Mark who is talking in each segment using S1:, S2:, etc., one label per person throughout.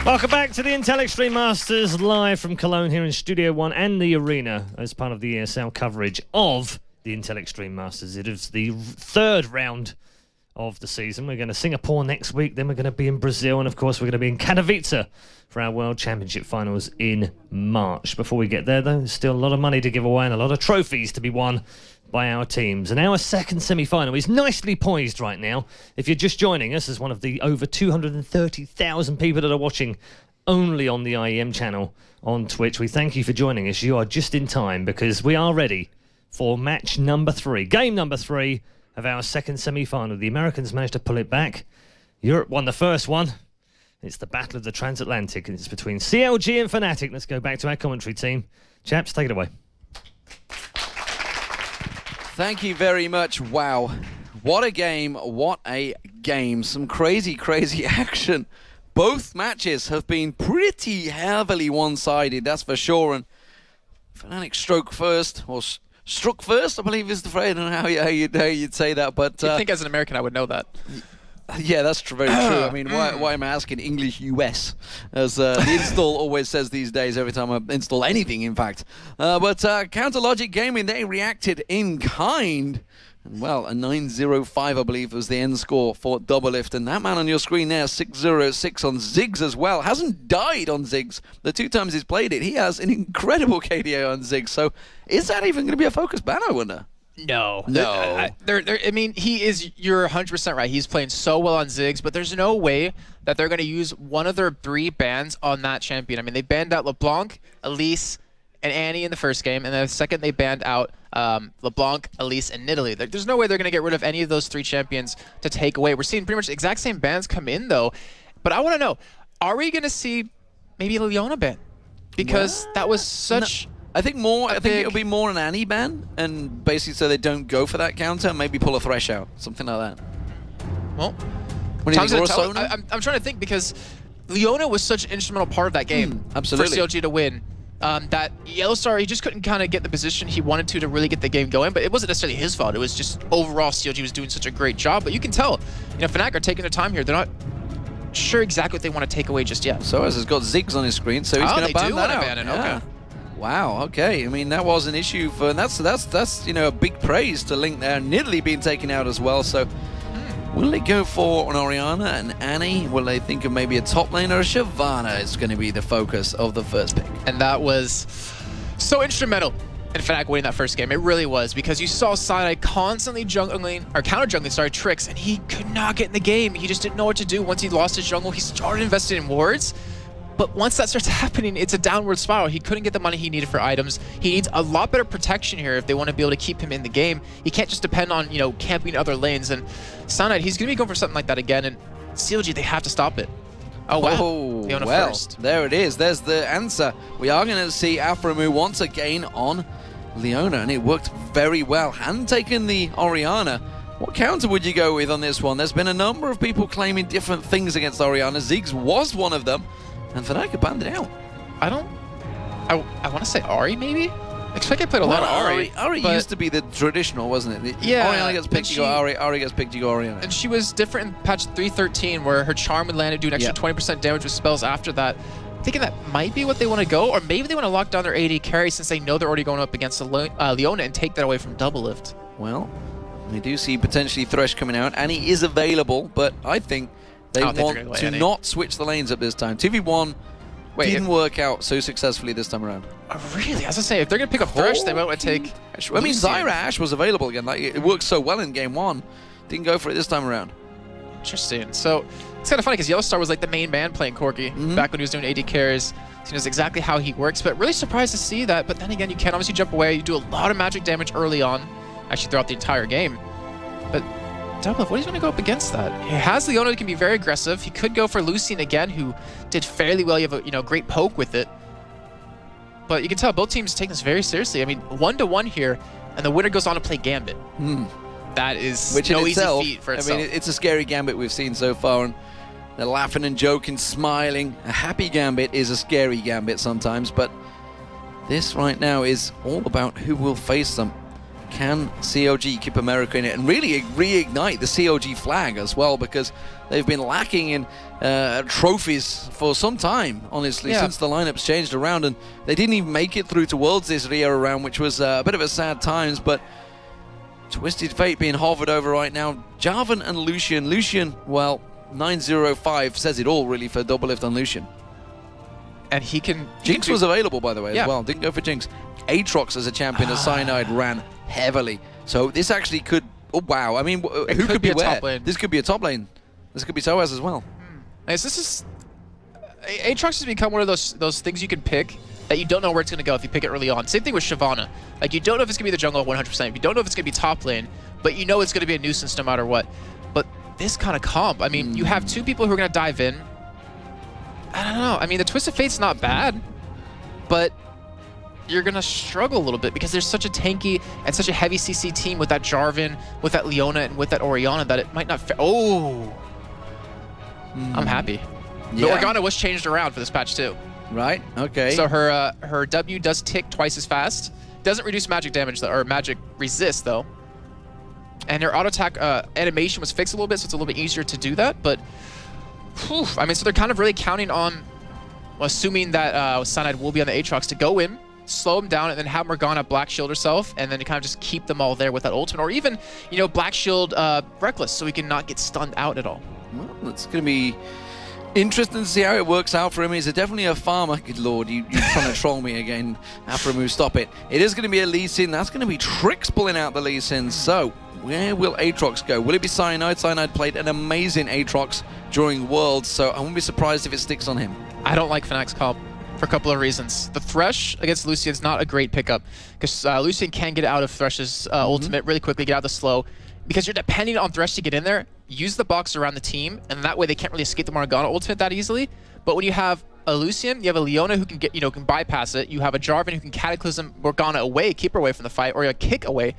S1: Welcome back to the Intel Extreme Masters, live from Cologne here in Studio One and the Arena as part of the ESL coverage of the Intel Extreme Masters. It is the third round of the season. We're going to Singapore next week, then we're going to be in Brazil, and of course we're going to be in Katowice for our World Championship finals in March. Before we get there though, there's still a lot of money to give away and a lot of trophies to be won by our teams. And our second semi-final is nicely poised right now. If you're just joining us as one of the over 230,000 people that are watching only on the IEM channel on Twitch, we thank you for joining us. You are just in time because we are ready for match number 3, game number 3 of our second semi-final. The Americans managed to pull it back. Europe won the first one. It's the Battle of the Transatlantic, and it's between CLG and Fnatic. Let's go back to our commentary team. Chaps, take it away.
S2: Thank you very much. Wow. What a game. What a game. Some crazy, crazy action. Both matches have been pretty heavily one-sided, that's for sure. And Fnatic struck first, I believe is the phrase. I don't know how you'd say that, but...
S3: You'd think as an American I would know that.
S2: Yeah, that's very true. I mean, why am I asking English US? As the install always says these days, every time I install anything, in fact. But Counter Logic Gaming, they reacted in kind. And well, a 9-0-5, I believe, was the end score for Doublelift. And that man on your screen there, 6-0-6 on Ziggs as well. Hasn't died on Ziggs the 2 times he's played it. He has an incredible KDA on Ziggs. So is that even going to be a focus ban, I wonder?
S3: No.
S2: I
S3: mean, you're 100% right. He's playing so well on Ziggs, but there's no way that they're going to use one of their 3 bans on that champion. I mean, they banned out LeBlanc, Elise, and Annie in the first game, and then the second they banned out LeBlanc, Elise, and Nidalee. There's no way they're going to get rid of any of those 3 champions to take away. We're seeing pretty much the exact same bans come in, though. But I want to know, are we going to see maybe Leona ban? Because that was such...
S2: No. I think it'll be more an Annie ban, and basically so they don't go for that counter, maybe pull a Thresh out, something like that.
S3: Well,
S2: what do you think,
S3: I'm trying to think, because Leona was such an instrumental part of that game
S2: absolutely.
S3: for CLG to win. That Yellowstar, he just couldn't kind of get the position he wanted to really get the game going, but it wasn't necessarily his fault. It was just overall CLG was doing such a great job. But you can tell, Fnatic are taking their time here. They're not sure exactly what they want to take away just yet.
S2: Soaz has got Ziggs on his screen, so he's going to ban that out.
S3: Ban it. Yeah.
S2: Okay. Wow, okay. I mean, that was an issue for, and that's a big praise to Link there. Nidalee being taken out as well, so will they go for an Orianna and Annie? Will they think of maybe a top lane or a Shyvana is going to be the focus of the first pick?
S3: And that was so instrumental in Fnatic winning that first game. It really was, because you saw Side constantly counter jungling tricks, and he could not get in the game. He just didn't know what to do. Once he lost his jungle, he started investing in wards. But once that starts happening, it's a downward spiral. He couldn't get the money he needed for items. He needs a lot better protection here if they want to be able to keep him in the game. He can't just depend on, camping other lanes. And Soundnight, he's going to be going for something like that again. And CLG, they have to stop it. Oh, wow.
S2: Oh, well, first. There it is. There's the answer. We are going to see Aphromoo once again on Leona, and it worked very well. Hadn't taken the Orianna. What counter would you go with on this one? There's been a number of people claiming different things against Orianna. Ziggs was one of them. And Fnatic banned it out.
S3: I want to say Ahri, maybe? I expect I played a lot of Ahri.
S2: Ahri used to be the traditional, wasn't it?
S3: Yeah.
S2: Orianna gets picked, you go Ahri. Ahri gets picked, you go Orianna.
S3: And she was different in patch 3.13, where her charm would land and do an extra 20% damage with spells after that. I'm thinking that might be what they want to go, or maybe they want to lock down their AD carry since they know they're already going up against Leona and take that away from Doublelift.
S2: Well, we do see potentially Thresh coming out. Annie is available, but I think they want to not switch the lanes up this time. 2v1 didn't work out so successfully this time around.
S3: Oh, really? As I say, if they're going to pick up Thresh, they might want to take...
S2: I mean, Zyra Ashe was available again. Like, it worked so well in game 1. Didn't go for it this time around.
S3: Interesting. So, it's kind of funny because Yellowstar was like the main man playing Corki back when he was doing AD carries. So he knows exactly how he works, but really surprised to see that. But then again, you can obviously jump away. You do a lot of magic damage early on, actually throughout the entire game. But Doublelift, what is he going to go up against that? He has Leona who can be very aggressive. He could go for Lucian again, who did fairly well. You have a great poke with it. But you can tell both teams take this very seriously. I mean, 1-1 here, and the winner goes on to play Gambit. That is no easy feat for itself.
S2: I mean, it's a scary Gambit we've seen so far, and they're laughing and joking, smiling. A happy Gambit is a scary Gambit sometimes, but this right now is all about who will face them. Can CLG keep America in it and really reignite the CLG flag as well, because they've been lacking in trophies for some time, honestly, since the lineups changed around, and they didn't even make it through to Worlds this Rio round, which was a bit of a sad times, but Twisted Fate being hovered over right now. Jarvan and Lucian. Lucian, well, 905 says it all really for Doublelift on Lucian.
S3: And he can...
S2: Jinx was available, by the way, as well. Didn't go for Jinx. Aatrox as a champion as Cyanide ran heavily. So this actually could... Oh, wow. I mean, who could be where? Top lane. This could be a top lane. This could be Soaz as well.
S3: Nice. This is... Aatrox has become one of those things you can pick that you don't know where it's going to go if you pick it early on. Same thing with Shyvana. Like, you don't know if it's going to be the jungle 100%. You don't know if it's going to be top lane, but you know it's going to be a nuisance no matter what. But this kind of comp, I mean, you have two people who are going to dive in. I don't know. I mean, the Twisted Fate's not bad, but you're going to struggle a little bit because there's such a tanky and such a heavy CC team with that Jarvan, with that Leona, and with that Orianna that it might not... I'm happy. The Organa was changed around for this patch too.
S2: Right, okay.
S3: So her W does tick twice as fast. Doesn't reduce magic damage, though, or magic resist, though. And her auto attack animation was fixed a little bit, so it's a little bit easier to do that. But, whew, I mean, so they're kind of really counting on, assuming that Cyanide will be on the Aatrox to go in, slow him down, and then have Morgana Black Shield herself, and then to kind of just keep them all there with that ultimate, or even, you know, Black Shield Reckless, so he can not get stunned out at all.
S2: Well, it's going to be interesting to see how it works out for him. He's definitely a farmer. Good lord, you're trying to troll me again. Afro stop it. It is going to be a Lee Sin. That's going to be Trix pulling out the Lee Sin. So, where will Aatrox go? Will it be Cyanide? Cyanide played an amazing Aatrox during Worlds, so I won't be surprised if it sticks on him.
S3: I don't like Fnatic's comp for a couple of reasons. The Thresh against Lucian is not a great pickup, because Lucian can get out of Thresh's ultimate really quickly, get out of the slow, because you're depending on Thresh to get in there, use the box around the team, and that way they can't really escape the Morgana ultimate that easily. But when you have a Lucian, you have a Leona who can get, can bypass it. You have a Jarvan who can Cataclysm Morgana away, keep her away from the fight, or a kick away.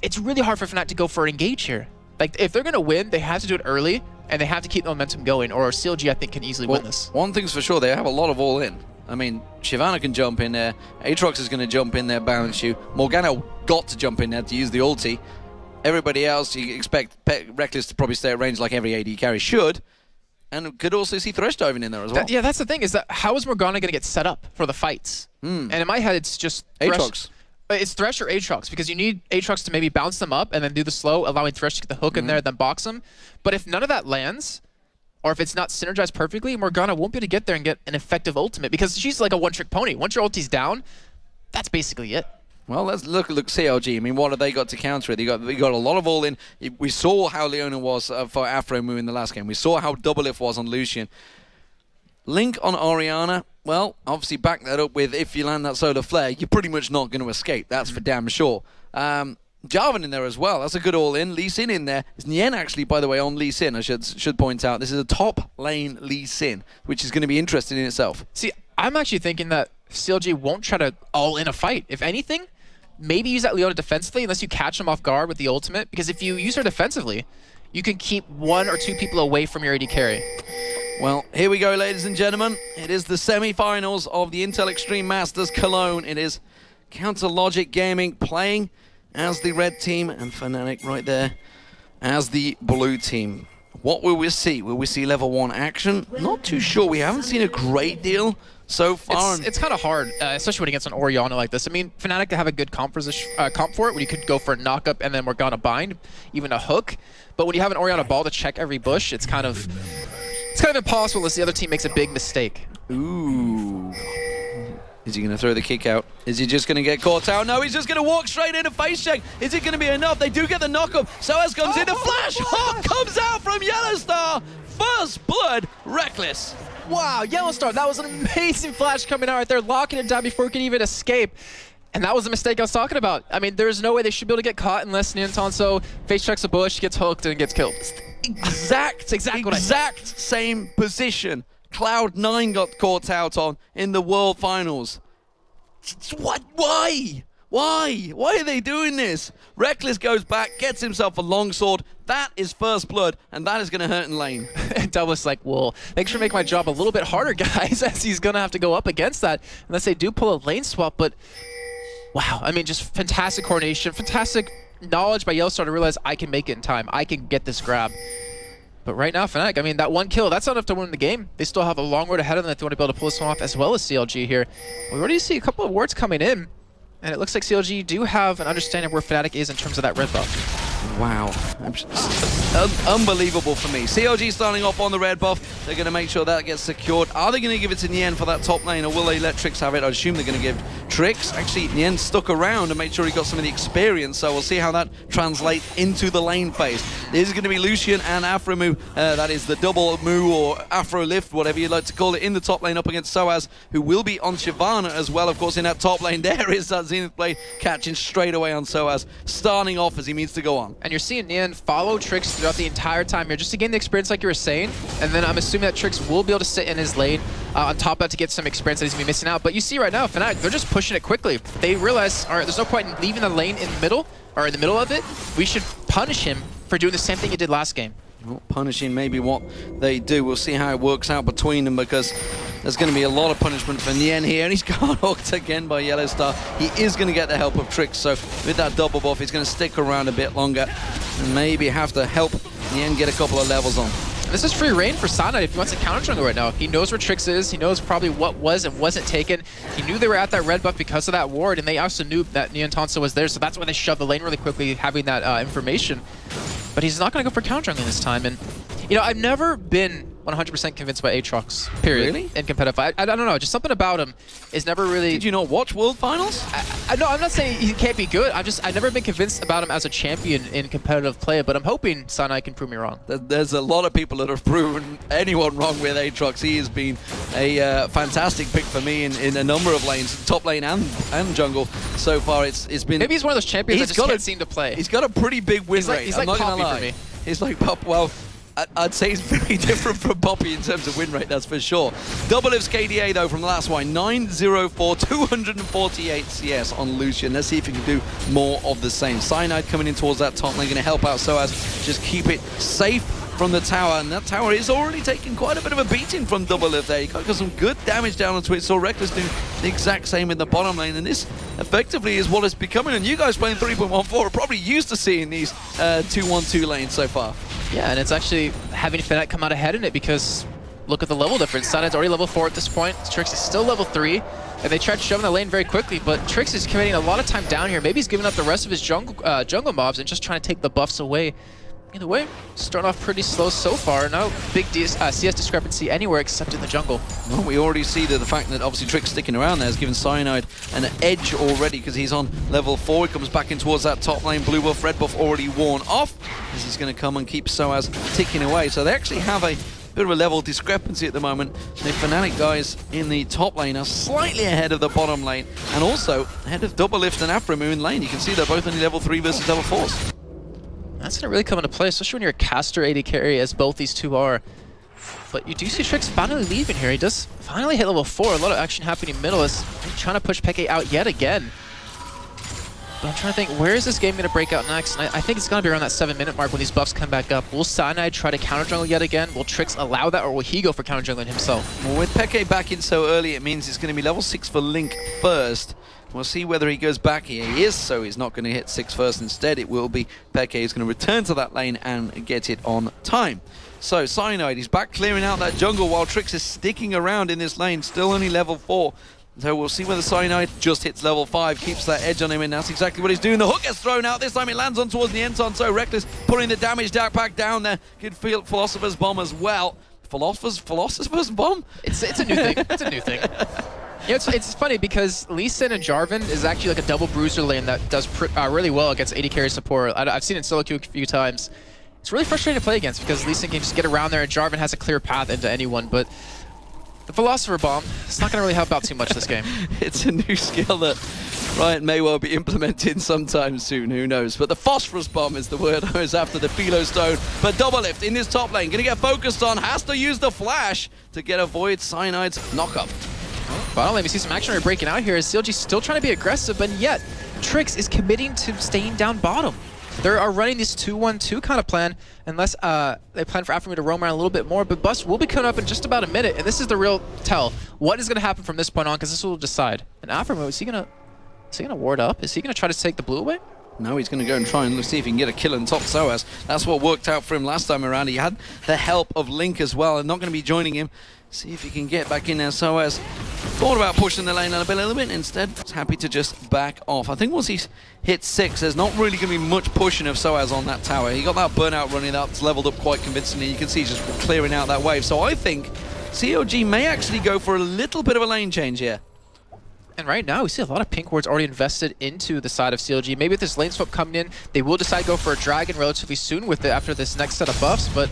S3: It's really hard for Fnatic to go for an engage here. Like, if they're going to win, they have to do it early, and they have to keep the momentum going, or CLG, I think, can easily win this.
S2: One thing's for sure, they have a lot of all-in. I mean, Shyvana can jump in there, Aatrox is going to jump in there, balance you. Morgana got to jump in there to use the ulti. Everybody else, you expect Reckless to probably stay at range like every AD carry should, and could also see Thresh diving in there as well.
S3: Yeah, that's the thing, is that how is Morgana going to get set up for the fights? And in my head, it's just
S2: Aatrox.
S3: It's Thresh or Aatrox, because you need Aatrox to maybe bounce them up and then do the slow, allowing Thresh to get the hook in there, then box them. But if none of that lands, or if it's not synergized perfectly, Morgana won't be able to get there and get an effective ultimate, because she's like a one-trick pony. Once your ulti's down, that's basically it.
S2: Well, let's look CLG. I mean, what have they got to counter it? They got a lot of all-in. We saw how Leona was for Afro Moo in the last game. We saw how Doublelift was on Lucian. Link on Orianna, well, obviously back that up with if you land that solar flare, you're pretty much not going to escape. That's for damn sure. Jarvan in there as well. That's a good all-in. Lee Sin in there. It's Nien actually, by the way, on Lee Sin. I should point out. This is a top lane Lee Sin, which is going to be interesting in itself.
S3: See, I'm actually thinking that CLG won't try to all-in a fight. If anything, maybe use that Leona defensively unless you catch him off guard with the ultimate, because if you use her defensively, you can keep one or two people away from your AD carry.
S2: Well, here we go, ladies and gentlemen. It is the semi-finals of the Intel Extreme Masters Cologne. It is Counter Logic Gaming playing as the red team and Fnatic right there as the blue team. What will we see? Will we see level 1 action? Not too sure. We haven't seen a great deal so far.
S3: It's kind of hard, especially when it gets an Orianna like this. I mean, Fnatic have a good comp for it, where you could go for a knock-up and then Morgana bind, even a hook. But when you have an Orianna ball to check every bush, it's kind of impossible unless the other team makes a big mistake.
S2: Ooh. Is he going to throw the kick out? Is he just going to get caught out? No, he's just going to walk straight in a face check. Is it going to be enough? They do get the knock-up. Soaz comes in, a flash hawk comes out from Yellowstar. First blood, Reckless.
S3: Wow, Yellowstar, that was an amazing flash coming out right there, locking it down before it could even escape. And that was the mistake I was talking about. I mean, there's no way they should be able to get caught unless Niantonso face checks a bush, gets hooked, and gets killed.
S2: Exact same position Cloud9 got caught out on in the World Finals. What? Why? Why are they doing this? Reckless goes back, gets himself a longsword. That is first blood, and that is going to hurt in lane.
S3: And Double's like, well, thanks for making my job a little bit harder, guys, as he's going to have to go up against that, unless they do pull a lane swap. But Wow, I mean, just fantastic coordination, fantastic knowledge by Yellowstar to realize I can make it in time. I can get this grab. But right now, Fnatic, I mean, that one kill, that's not enough to win the game. They still have a long road ahead of them if they want to be able to pull this one off, as well as CLG here. We already see a couple of wards coming in, and it looks like CLG do have an understanding of where Fnatic is in terms of that red buff.
S2: Wow. Unbelievable for me. CLG starting off on the red buff. They're going to make sure that gets secured. Are they going to give it to Nien for that top lane, or will they let Trix have it? I assume they're going to give Trix. Actually, Nien stuck around and made sure he got some of the experience, so we'll see how that translates into the lane phase. This is going to be Lucian and Afromu. That is the double Mu or Afro lift, whatever you'd like to call it, in the top lane up against Soaz, who will be on Shyvana as well. Of course, in that top lane, there is that Zenith Blade catching straight away on Soaz, starting off as he means to go on.
S3: And you're seeing Nien follow Trix throughout the entire time here, just to gain the experience like you were saying. And then I'm assuming that Trix will be able to sit in his lane on top of that to get some experience that he's going to be missing out. But you see right now, Fnatic, they're just pushing it quickly. They realize, all right, there's no point in leaving the lane in the middle, or in the middle of it. We should punish him for doing the same thing he did last game.
S2: Well, punishing maybe what they do. We'll see how it works out between them, because there's going to be a lot of punishment for Nien here, and he's got hooked again by Yellowstar. He is going to get the help of Trix, so with that double buff, he's going to stick around a bit longer and maybe have to help Nien get a couple of levels on.
S3: This is free reign for Cyanide if he wants to counter jungle right now. He knows where Trix is. He knows probably what was and wasn't taken. He knew they were at that red buff because of that ward, and they also knew that Nien Tonsa was there, so that's why they shoved the lane really quickly, having that information. But he's not going to go for counter jungling this time. And, you know, I've never been 100% convinced by Aatrox, period.
S2: Really?
S3: In competitive. I don't know, just something about him is never really...
S2: Did you not watch World Finals?
S3: No, I'm not saying he can't be good. I've never been convinced about him as a champion in competitive play, but I'm hoping Cyanide can prove me wrong.
S2: There's a lot of people that have proven anyone wrong with Aatrox. He has been a fantastic pick for me in a number of lanes, top lane and jungle. So far, it's been...
S3: Maybe he's one of those champions that just can't seem to play.
S2: He's got a pretty big win rate.
S3: He's like Poppy for me.
S2: He's like Pop. Well, I'd say he's very different from Poppy in terms of win rate, that's for sure. Double Liv's KDA, though, from the last one. 904, 248 CS on Lucian. Let's see if he can do more of the same. Cyanide coming in towards that top lane, going to help out so as just keep it safe from the tower. And that tower is already taking quite a bit of a beating from Double Liv there. He got some good damage down onto it. Saw Reckless do the exact same in the bottom lane. And this effectively is what it's becoming. And you guys playing 3.14 are probably used to seeing these 2-1-2 lanes so far.
S3: Yeah, and it's actually having Fnatic come out ahead in it, because look at the level difference. Cyanide's already level 4 at this point. Trix is still level 3, and they tried shoving the lane very quickly, but Trix is committing a lot of time down here. Maybe he's giving up the rest of his jungle mobs and just trying to take the buffs away. Either way, starting off pretty slow so far. No big CS discrepancy anywhere except in the jungle.
S2: Well, we already see that the fact that obviously Trix sticking around there has given Cyanide an edge already, because he's on level 4. He comes back in towards that top lane. Blue buff, red buff already worn off. This is going to come and keep Soaz ticking away. So they actually have a bit of a level discrepancy at the moment. The Fnatic guys in the top lane are slightly ahead of the bottom lane, and also ahead of Double Lift and Afromu in lane. You can see they're both only level 3 versus level 4s.
S3: That's going to really come into play, especially when you're a caster AD carry, as both these two are. But you do see Trix finally leaving here. He does finally hit level 4. A lot of action happening middle as he's trying to push Peke out yet again. But I'm trying to think, where is this game going to break out next? And I think it's going to be around that 7-minute mark when these buffs come back up. Will Cyanide try to counter jungle yet again? Will Trix allow that, or will he go for counter jungling himself?
S2: Well, with Peke back in so early, it means it's going to be level 6 for Link first. We'll see whether he goes back here. He is, so he's not going to hit 6 first. Instead, it will be Peke who's going to return to that lane and get it on time. So, Cyanide, he's back clearing out that jungle while Trix is sticking around in this lane, still only level 4. So we'll see whether Cyanide just hits level 5, keeps that edge on him, and that's exactly what he's doing. The hook gets thrown out. This time it lands on towards the Enton, so Reckless putting the damage back down there. Good field Philosopher's Bomb as well. Philosopher's Bomb?
S3: It's a new thing. It's a new thing. You know, it's funny because Lee Sin and Jarvan is actually like a double bruiser lane that does really well against AD carry support. I've seen it in solo queue a few times. It's really frustrating to play against because Lee Sin can just get around there and Jarvan has a clear path into anyone, but the Philosopher Bomb, it's not going to really help out too much this game.
S2: It's a new skill that Riot may well be implementing sometime soon, who knows. But the Phosphorus Bomb is the word I was after, the Philo Stone. But Double Lift in this top lane, going to get focused on, has to use the flash to get avoid Cyanide's knockup.
S3: Bottom lane, we see some action already breaking out here as CLG still trying to be aggressive, but yet Trix is committing to staying down bottom. They are running this 2-1-2 kind of plan, unless they plan for Afromu to roam around a little bit more, but Bust will be coming up in just about a minute, and this is the real tell. What is going to happen from this point on, because this will decide. And Afromu, is he going to Is he going to ward up? Is he going to try to take the blue away?
S2: No, he's going to go and try and see if he can get a kill on top SOAS. That's what worked out for him last time around. He had the help of Link as well, and not going to be joining him. See if he can get back in there. SOAS thought about pushing the lane a little bit. Instead, was happy to just back off. I think once he's hit 6, there's not really going to be much pushing of SOAS on that tower. He got that burnout running, that's leveled up quite convincingly. You can see he's just clearing out that wave. So I think COG may actually go for a little bit of a lane change here.
S3: And right now, we see a lot of pink wards already invested into the side of CLG. Maybe with this lane swap coming in, they will decide to go for a dragon relatively soon with it after this next set of buffs. But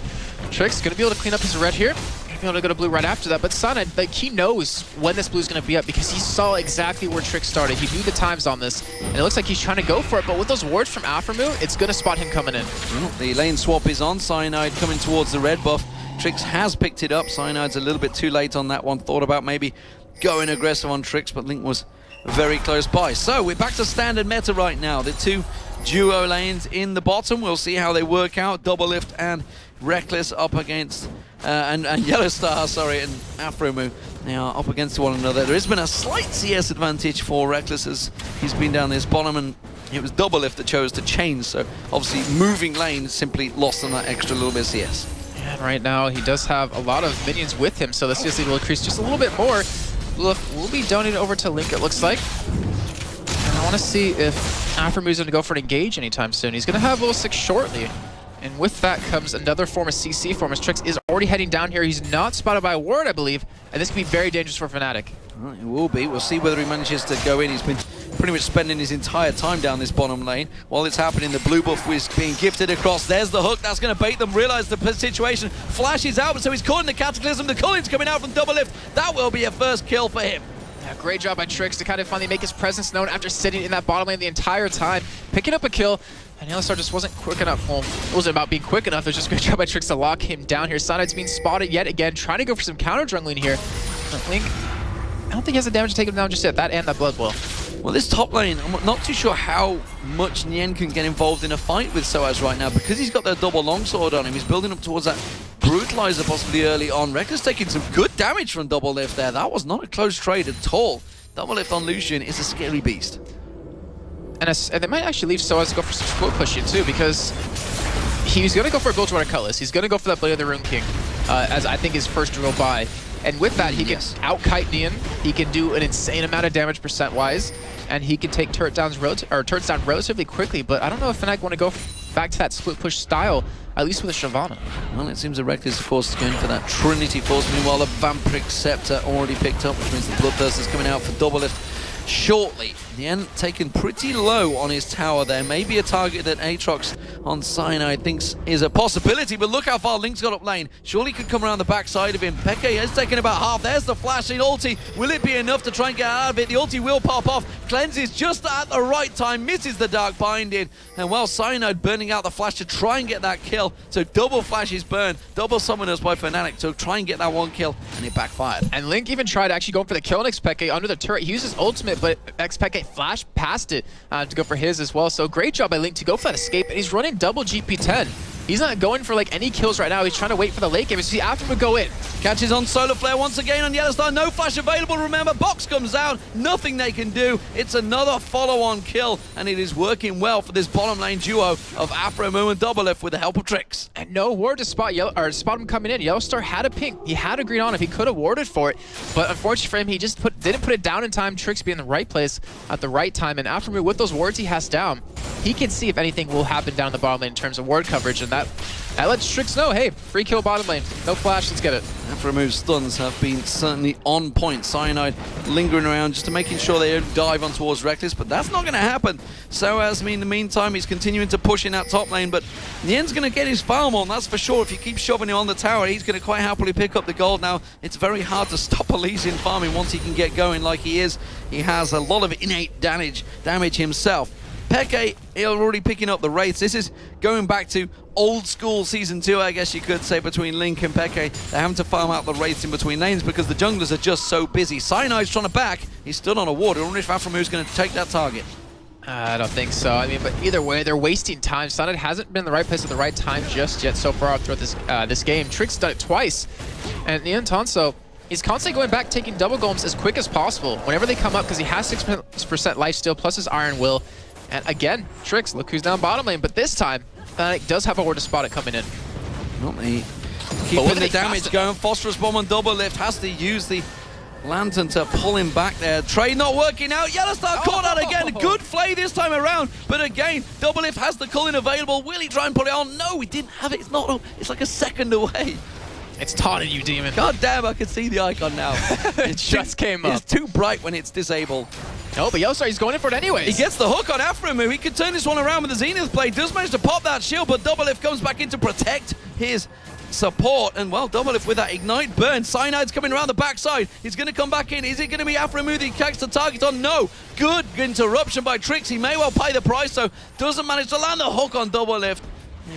S3: Trix going to be able to clean up his red here. Be able to go to blue right after that. But Cyanide, like, he knows when this blue is going to be up because he saw exactly where Trix started. He knew the times on this, and it looks like he's trying to go for it. But with those wards from Aframu, it's going to spot him coming in.
S2: Well, the lane swap is on. Cyanide coming towards the red buff. Trix has picked it up. Cyanide's a little bit too late on that one. Thought about maybe going aggressive on Trix, but Link was very close by. So we're back to standard meta right now. The two duo lanes in the bottom. We'll see how they work out. Doublelift and Reckless up against and Yellowstar, sorry, and Aframu now up against one another. There has been a slight CS advantage for Reckless as he's been down this bottom, and it was Doublelift that chose to change. So obviously moving lane simply lost on that extra little bit of CS.
S3: And right now he does have a lot of minions with him, so the CS lead will increase just a little bit more. Look, we'll be donated over to Link, it looks like. And I want to see if Aframu's going to go for an engage anytime soon. He's going to have level 6 shortly. And with that comes another form of CC form, as Trix is already heading down here. He's not spotted by a ward, I believe. And this could be very dangerous for Fnatic.
S2: Well, it will be. We'll see whether he manages to go in. He's been pretty much spending his entire time down this bottom lane. While it's happening, the blue buff is being gifted across. There's the hook. That's going to bait them. Realize the situation. Flash is out, so he's caught in the Cataclysm. The Cullen's coming out from Doublelift. That will be a first kill for him.
S3: Yeah, great job by Trix to kind of finally make his presence known after sitting in that bottom lane the entire time. Picking up a kill. And Yellowstar just wasn't quick enough. Well, it wasn't about being quick enough. It was just a great job by Trix to lock him down here. Cyanide's being spotted yet again, trying to go for some counter jungling here. But Link, I don't think he has the damage to take him down just yet. That and that blood boil.
S2: Well, this top lane, I'm not too sure how much Nien can get involved in a fight with SOAS right now because he's got that double longsword on him. He's building up towards that brutalizer possibly early on. Reckless taking some good damage from Doublelift there. That was not a close trade at all. Doublelift on Lucian is a scary beast.
S3: And they might actually leave SOAS to go for some split pushing too, because he's going to go for a Bilgewater Cutlass. He's going to go for that Blade of the Rune King, as I think his first drill buy. And with that, he can out-kite Nien. He can do an insane amount of damage percent-wise, and he can take turrets down relatively quickly. But I don't know if Fnatic want to go back to that split push style, at least with a Shyvana.
S2: Well, it seems the Reckless, of course, is going for that Trinity Force. Meanwhile, the Vampiric Scepter already picked up, which means the Bloodthirst is coming out for Doublelift shortly. Nien taken pretty low on his tower there. Maybe a target that Aatrox on Cyanide thinks is a possibility, but look how far Link's got up lane. Surely could come around the backside of him. Peke has taken about half. There's the flashing ulti. Will it be enough to try and get out of it? The ulti will pop off. Cleanses just at the right time, misses the Dark Binding, and while Cyanide burning out the flash to try and get that kill. So double flashes burn, double summoners by Fnatic to try and get that one kill, and it backfired.
S3: And Link even tried actually going for the kill on Xpeke under the turret. He uses ultimate, but Xpeke flashed past it to go for his as well. So great job by Link to go for that escape, and he's running double GP10. He's not going for like any kills right now. He's trying to wait for the late game. See Aframu go in.
S2: Catches on Solar Flare once again on Yellowstar. No flash available, remember. Box comes out. Nothing they can do. It's another follow-on kill, and it is working well for this bottom lane duo of Aframu and Doublelift with the help of Trix.
S3: And no ward to spot him coming in. Yellowstar had a pink. He had a green on him. He could have warded for it, but unfortunately for him, he just didn't put it down in time. Trix being in the right place at the right time, and Aframu with those wards he has down, he can see if anything will happen down the bottom lane in terms of ward coverage, and that lets Trix know, hey, free kill bottom lane. No flash, let's get it.
S2: Aframu's stuns have been certainly on point. Cyanide lingering around just to making sure they don't dive on towards Reckless, but that's not going to happen. So as in the meantime, he's continuing to push in that top lane, but Nien's going to get his farm on, that's for sure. If you keep shoving him on the tower, he's going to quite happily pick up the gold. Now, it's very hard to stop Elysian farming once he can get going like he is. He has a lot of innate damage himself. Peke already picking up the Wraiths. This is going back to old school Season 2, I guess you could say, between Link and Peke. They're having to farm out the Wraiths in between lanes because the junglers are just so busy. Cyanide's trying to back. He's stood on a ward. I wonder if Aframu's going to take that target.
S3: I don't think so. I mean, but either way, they're wasting time. Cyanide hasn't been in the right place at the right time just yet so far throughout this game. Trix done it twice. And Nien Tanso, He's constantly going back, taking double golems as quick as possible whenever they come up, because he has 6% lifesteal plus his Iron Will. And again, Tricks, look who's down bottom lane. But this time, Fnatic does have a ward to spot it coming in.
S2: Not me. Keeping the damage going. Phosphorus Bomb on double lift. Has to use the Lantern to pull him back there. Trade not working out. Yellowstar caught out again. Good play this time around. But again, double lift has the Culling available. Will he try and put it on? No, he didn't have it. It's not. It's like a second away.
S3: It's taunted you, Demon.
S2: God damn, I can see the icon now.
S3: It just came up.
S2: It's too bright when it's disabled.
S3: No, but Yellowstar, he's going in for it anyways.
S2: He gets the hook on Aframu. He could turn this one around with the Zenith blade. Does manage to pop that shield, but double lift comes back in to protect his support. And well, double lift with that ignite burn. Cyanide's coming around the backside. He's going to come back in. Is it going to be Aframu that he catches the target on? No. Good interruption by Trix. He may well pay the price, so doesn't manage to land the hook on double lift.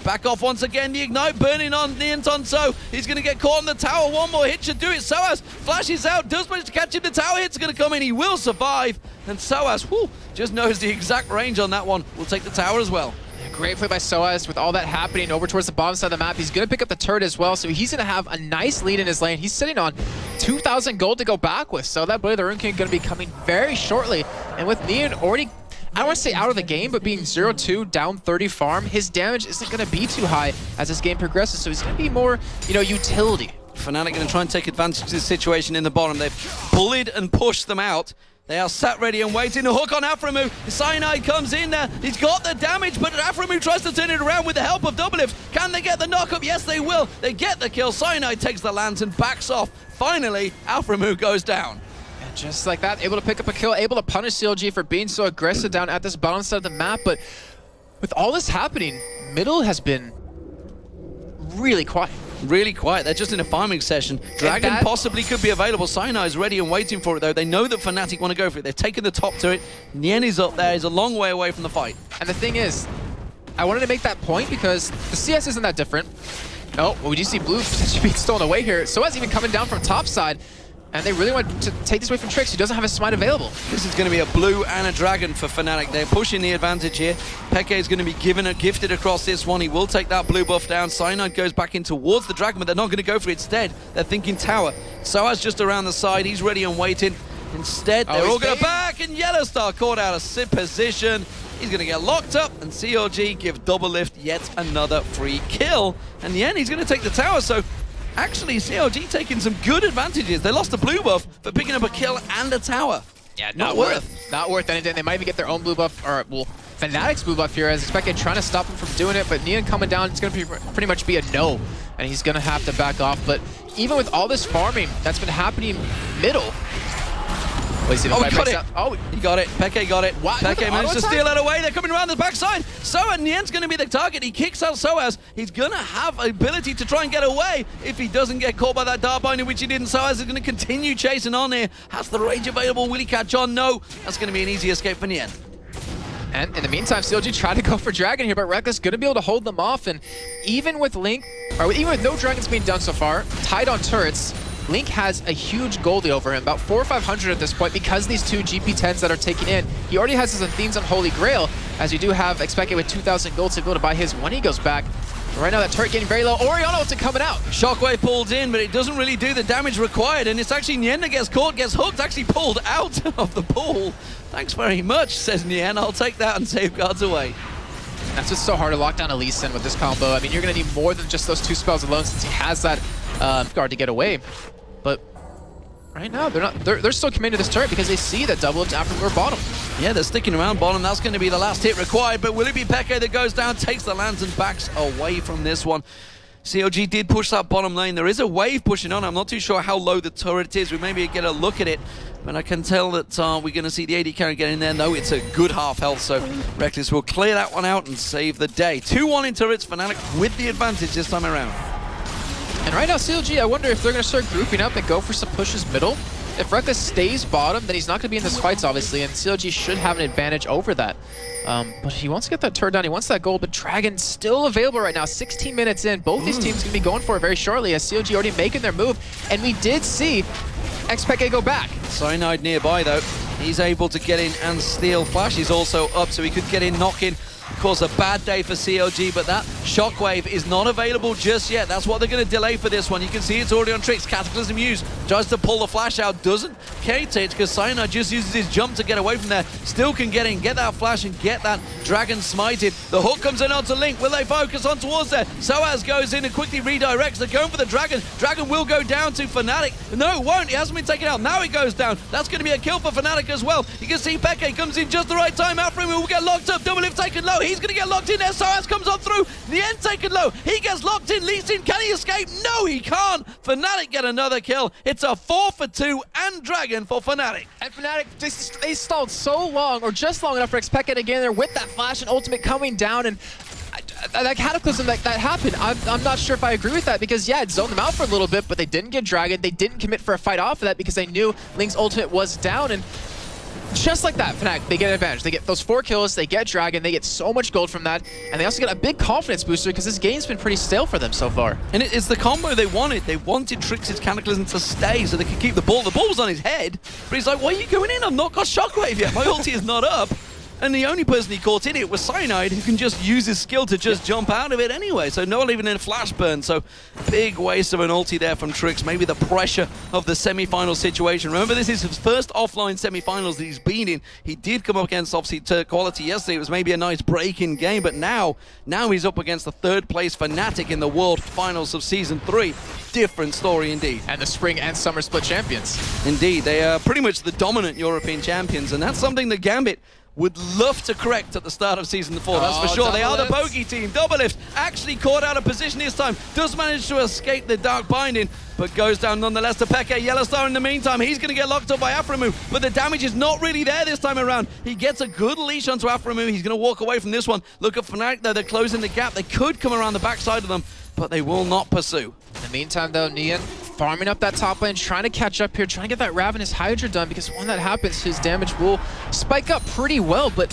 S2: Back off once again, the ignite burning on Nianton, so he's going to get caught on the tower. One more hit should do it. Soaz flashes out, does manage to catch him. The tower hit's going to come in. He will survive. And Soaz, just knows the exact range on that one. Will take the tower as well.
S3: Great play by Soaz with all that happening over towards the bottom side of the map. He's going to pick up the turret as well, so he's going to have a nice lead in his lane. He's sitting on 2,000 gold to go back with, so that Blade of the Rune King going to be coming very shortly. And with Neon already, I don't want to say out of the game, but being 0-2, down 30 farm, his damage isn't going to be too high as this game progresses, so he's going to be more, utility.
S2: Fnatic going to try and take advantage of this situation in the bottom. They've bullied and pushed them out. They are sat ready and waiting. The hook on Aframu. Cyanide comes in there. He's got the damage, but Aframu tries to turn it around with the help of double lift. Can they get the knock-up? Yes, they will. They get the kill. Cyanide takes the lance and backs off. Finally, Aframu goes down.
S3: Just like that, able to pick up a kill, able to punish CLG for being so aggressive down at this bottom side of the map. But with all this happening, middle has been really quiet.
S2: Really quiet. They're just in a farming session. Dragon possibly could be available. Sinai is ready and waiting for it, though. They know that Fnatic want to go for it. They've taken the top to it. Nien is up there. He's a long way away from the fight.
S3: And the thing is, I wanted to make that point because the CS isn't that different. Oh, well, we do see blue potentially being stolen away here. Soaz even coming down from top side. And they really want to take this away from Trix, who doesn't have a smite available.
S2: This is going to be a blue and a dragon for Fnatic. They're pushing the advantage here. Peke is going to be gifted across this one. He will take that blue buff down. Cyanide goes back in towards the dragon, but they're not going to go for it. Instead, they're thinking tower. Soaz just around the side. He's ready and waiting. Instead, they're all going to back, and Yellowstar caught out of position. He's going to get locked up, and CLG give double lift yet another free kill. And in the end, he's going to take the tower, so actually, CLG taking some good advantages. They lost the blue buff for picking up a kill and a tower.
S3: Yeah, not worth. Not worth anything. They might even get their own blue buff, or, well, Fnatic's blue buff here, as expected, trying to stop him from doing it, but Neon coming down, it's going to pretty much be a no, and he's going to have to back off. But even with all this farming that's been happening middle, he got it. Oh, he got it. Peke got it.
S2: What? Peke managed to steal that away. They're coming around the backside. Soaz, Nien's going to be the target. He kicks out Soaz. He's going to have ability to try and get away if he doesn't get caught by that dart binding, which he didn't. Soaz is going to continue chasing on here. Has the rage available. Will he catch on? No. That's going to be an easy escape for Nien.
S3: And in the meantime, CLG tried to go for Dragon here, but Reckless going to be able to hold them off. And even with Link, or even with no Dragons being done so far, tied on turrets, Link has a huge goldie over him, about 400 or 500 at this point, because these two GP10s that are taken in. He already has his themes on Holy Grail, as you do have Expected with 2,000 gold to be able to buy his when he goes back. But right now, that turret getting very low. Oriana ulti coming out.
S2: Shockwave pulled in, but it doesn't really do the damage required, and it's actually Nien that gets caught, gets hooked, actually pulled out of the pool. Thanks very much, says Nien. I'll take that and safeguards away.
S3: That's just so hard to lock down a Lee Sin with this combo. I mean, you're going to need more than just those two spells alone, since he has that guard to get away. But right now, they're still committed to this turret because they see that double lift after we're bottom.
S2: Yeah, they're sticking around bottom. That's going to be the last hit required. But will it be Peke that goes down, takes the lands and backs away from this one? CLG did push that bottom lane. There is a wave pushing on. I'm not too sure how low the turret is. We maybe get a look at it. But I can tell that we're going to see the AD carry get in there. No, it's a good half health. So Reckless will clear that one out and save the day. 2-1 in turrets. Fnatic with the advantage this time around.
S3: And right now, CLG, I wonder if they're going to start grouping up and go for some pushes middle. If Reckless stays bottom, then he's not going to be in this fights, obviously, and CLG should have an advantage over that. But he wants to get that turret down. He wants that gold, but Dragon still available right now. 16 minutes in. Both these teams going to be going for it very shortly, as CLG already making their move. And we did see Xpeke go back.
S2: Cyanide nearby, though. He's able to get in and steal. Flash is also up, so he could get in, knock in. Of course, a bad day for CLG, but that Shockwave is not available just yet. That's what they're going to delay for this one. You can see it's already on Tricks. Cataclysm used. Tries to pull the flash out. Doesn't cater because Cyanide just uses his jump to get away from there. Still can get in, get that flash and get that Dragon smited. The hook comes in onto Link. Will they focus on towards there? Soaz goes in and quickly redirects. They're going for the Dragon. Dragon will go down to Fnatic. No, it won't. He hasn't been taken out. Now he goes down. That's going to be a kill for Fnatic as well. You can see Peke comes in just the right time. Afrim will get locked up. Double lift taken low. He's going to get locked in there. Soaz comes on through. The end taken low. He gets locked in. Leads in. Can he escape? No, he can't. Fnatic get another kill. It's a 4 for 2 and Dragon for Fnatic.
S3: And Fnatic, they stalled so long, or just long enough for Xpeke to get in there with that flash and ultimate coming down, and that Cataclysm that happened, I'm not sure if I agree with that, because yeah, it zoned them out for a little bit, but they didn't get Dragon, they didn't commit for a fight off of that because they knew Link's ultimate was down, and just like that, Fnatic, they get an advantage. They get those 4 kills, they get Dragon, they get so much gold from that, and they also get a big confidence booster because this game's been pretty stale for them so far.
S2: And it's the combo they wanted. They wanted Trix's Cataclysm to stay so they could keep the ball. The ball was on his head, but he's like, why are you going in? I've not got Shockwave yet. My ulti is not up. And the only person he caught in it was Cyanide, who can just use his skill to just jump out of it anyway. So not even in a flash burn. So big waste of an ulti there from Trix. Maybe the pressure of the semi-final situation. Remember, this is his first offline semi-finals that he's been in. He did come up against, obviously, Quality yesterday. It was maybe a nice break-in game. But now he's up against the 3rd place Fnatic in the World Finals of Season 3. Different story indeed.
S3: And the spring and summer split champions.
S2: Indeed. They are pretty much the dominant European champions. And that's something that Gambit would love to correct at the start of Season 4, that's for sure. They are the bogey team. Double lift actually caught out of position this time. Does manage to escape the Dark Binding, but goes down nonetheless to Peke. Yellowstar in the meantime, he's going to get locked up by Aframu, but the damage is not really there this time around. He gets a good leash onto Aframu. He's going to walk away from this one. Look at Fnatic though, they're closing the gap. They could come around the backside of them, but they will not pursue.
S3: In the meantime though, Nian farming up that top lane, trying to catch up here, trying to get that Ravenous Hydra done, because when that happens, his damage will spike up pretty well, but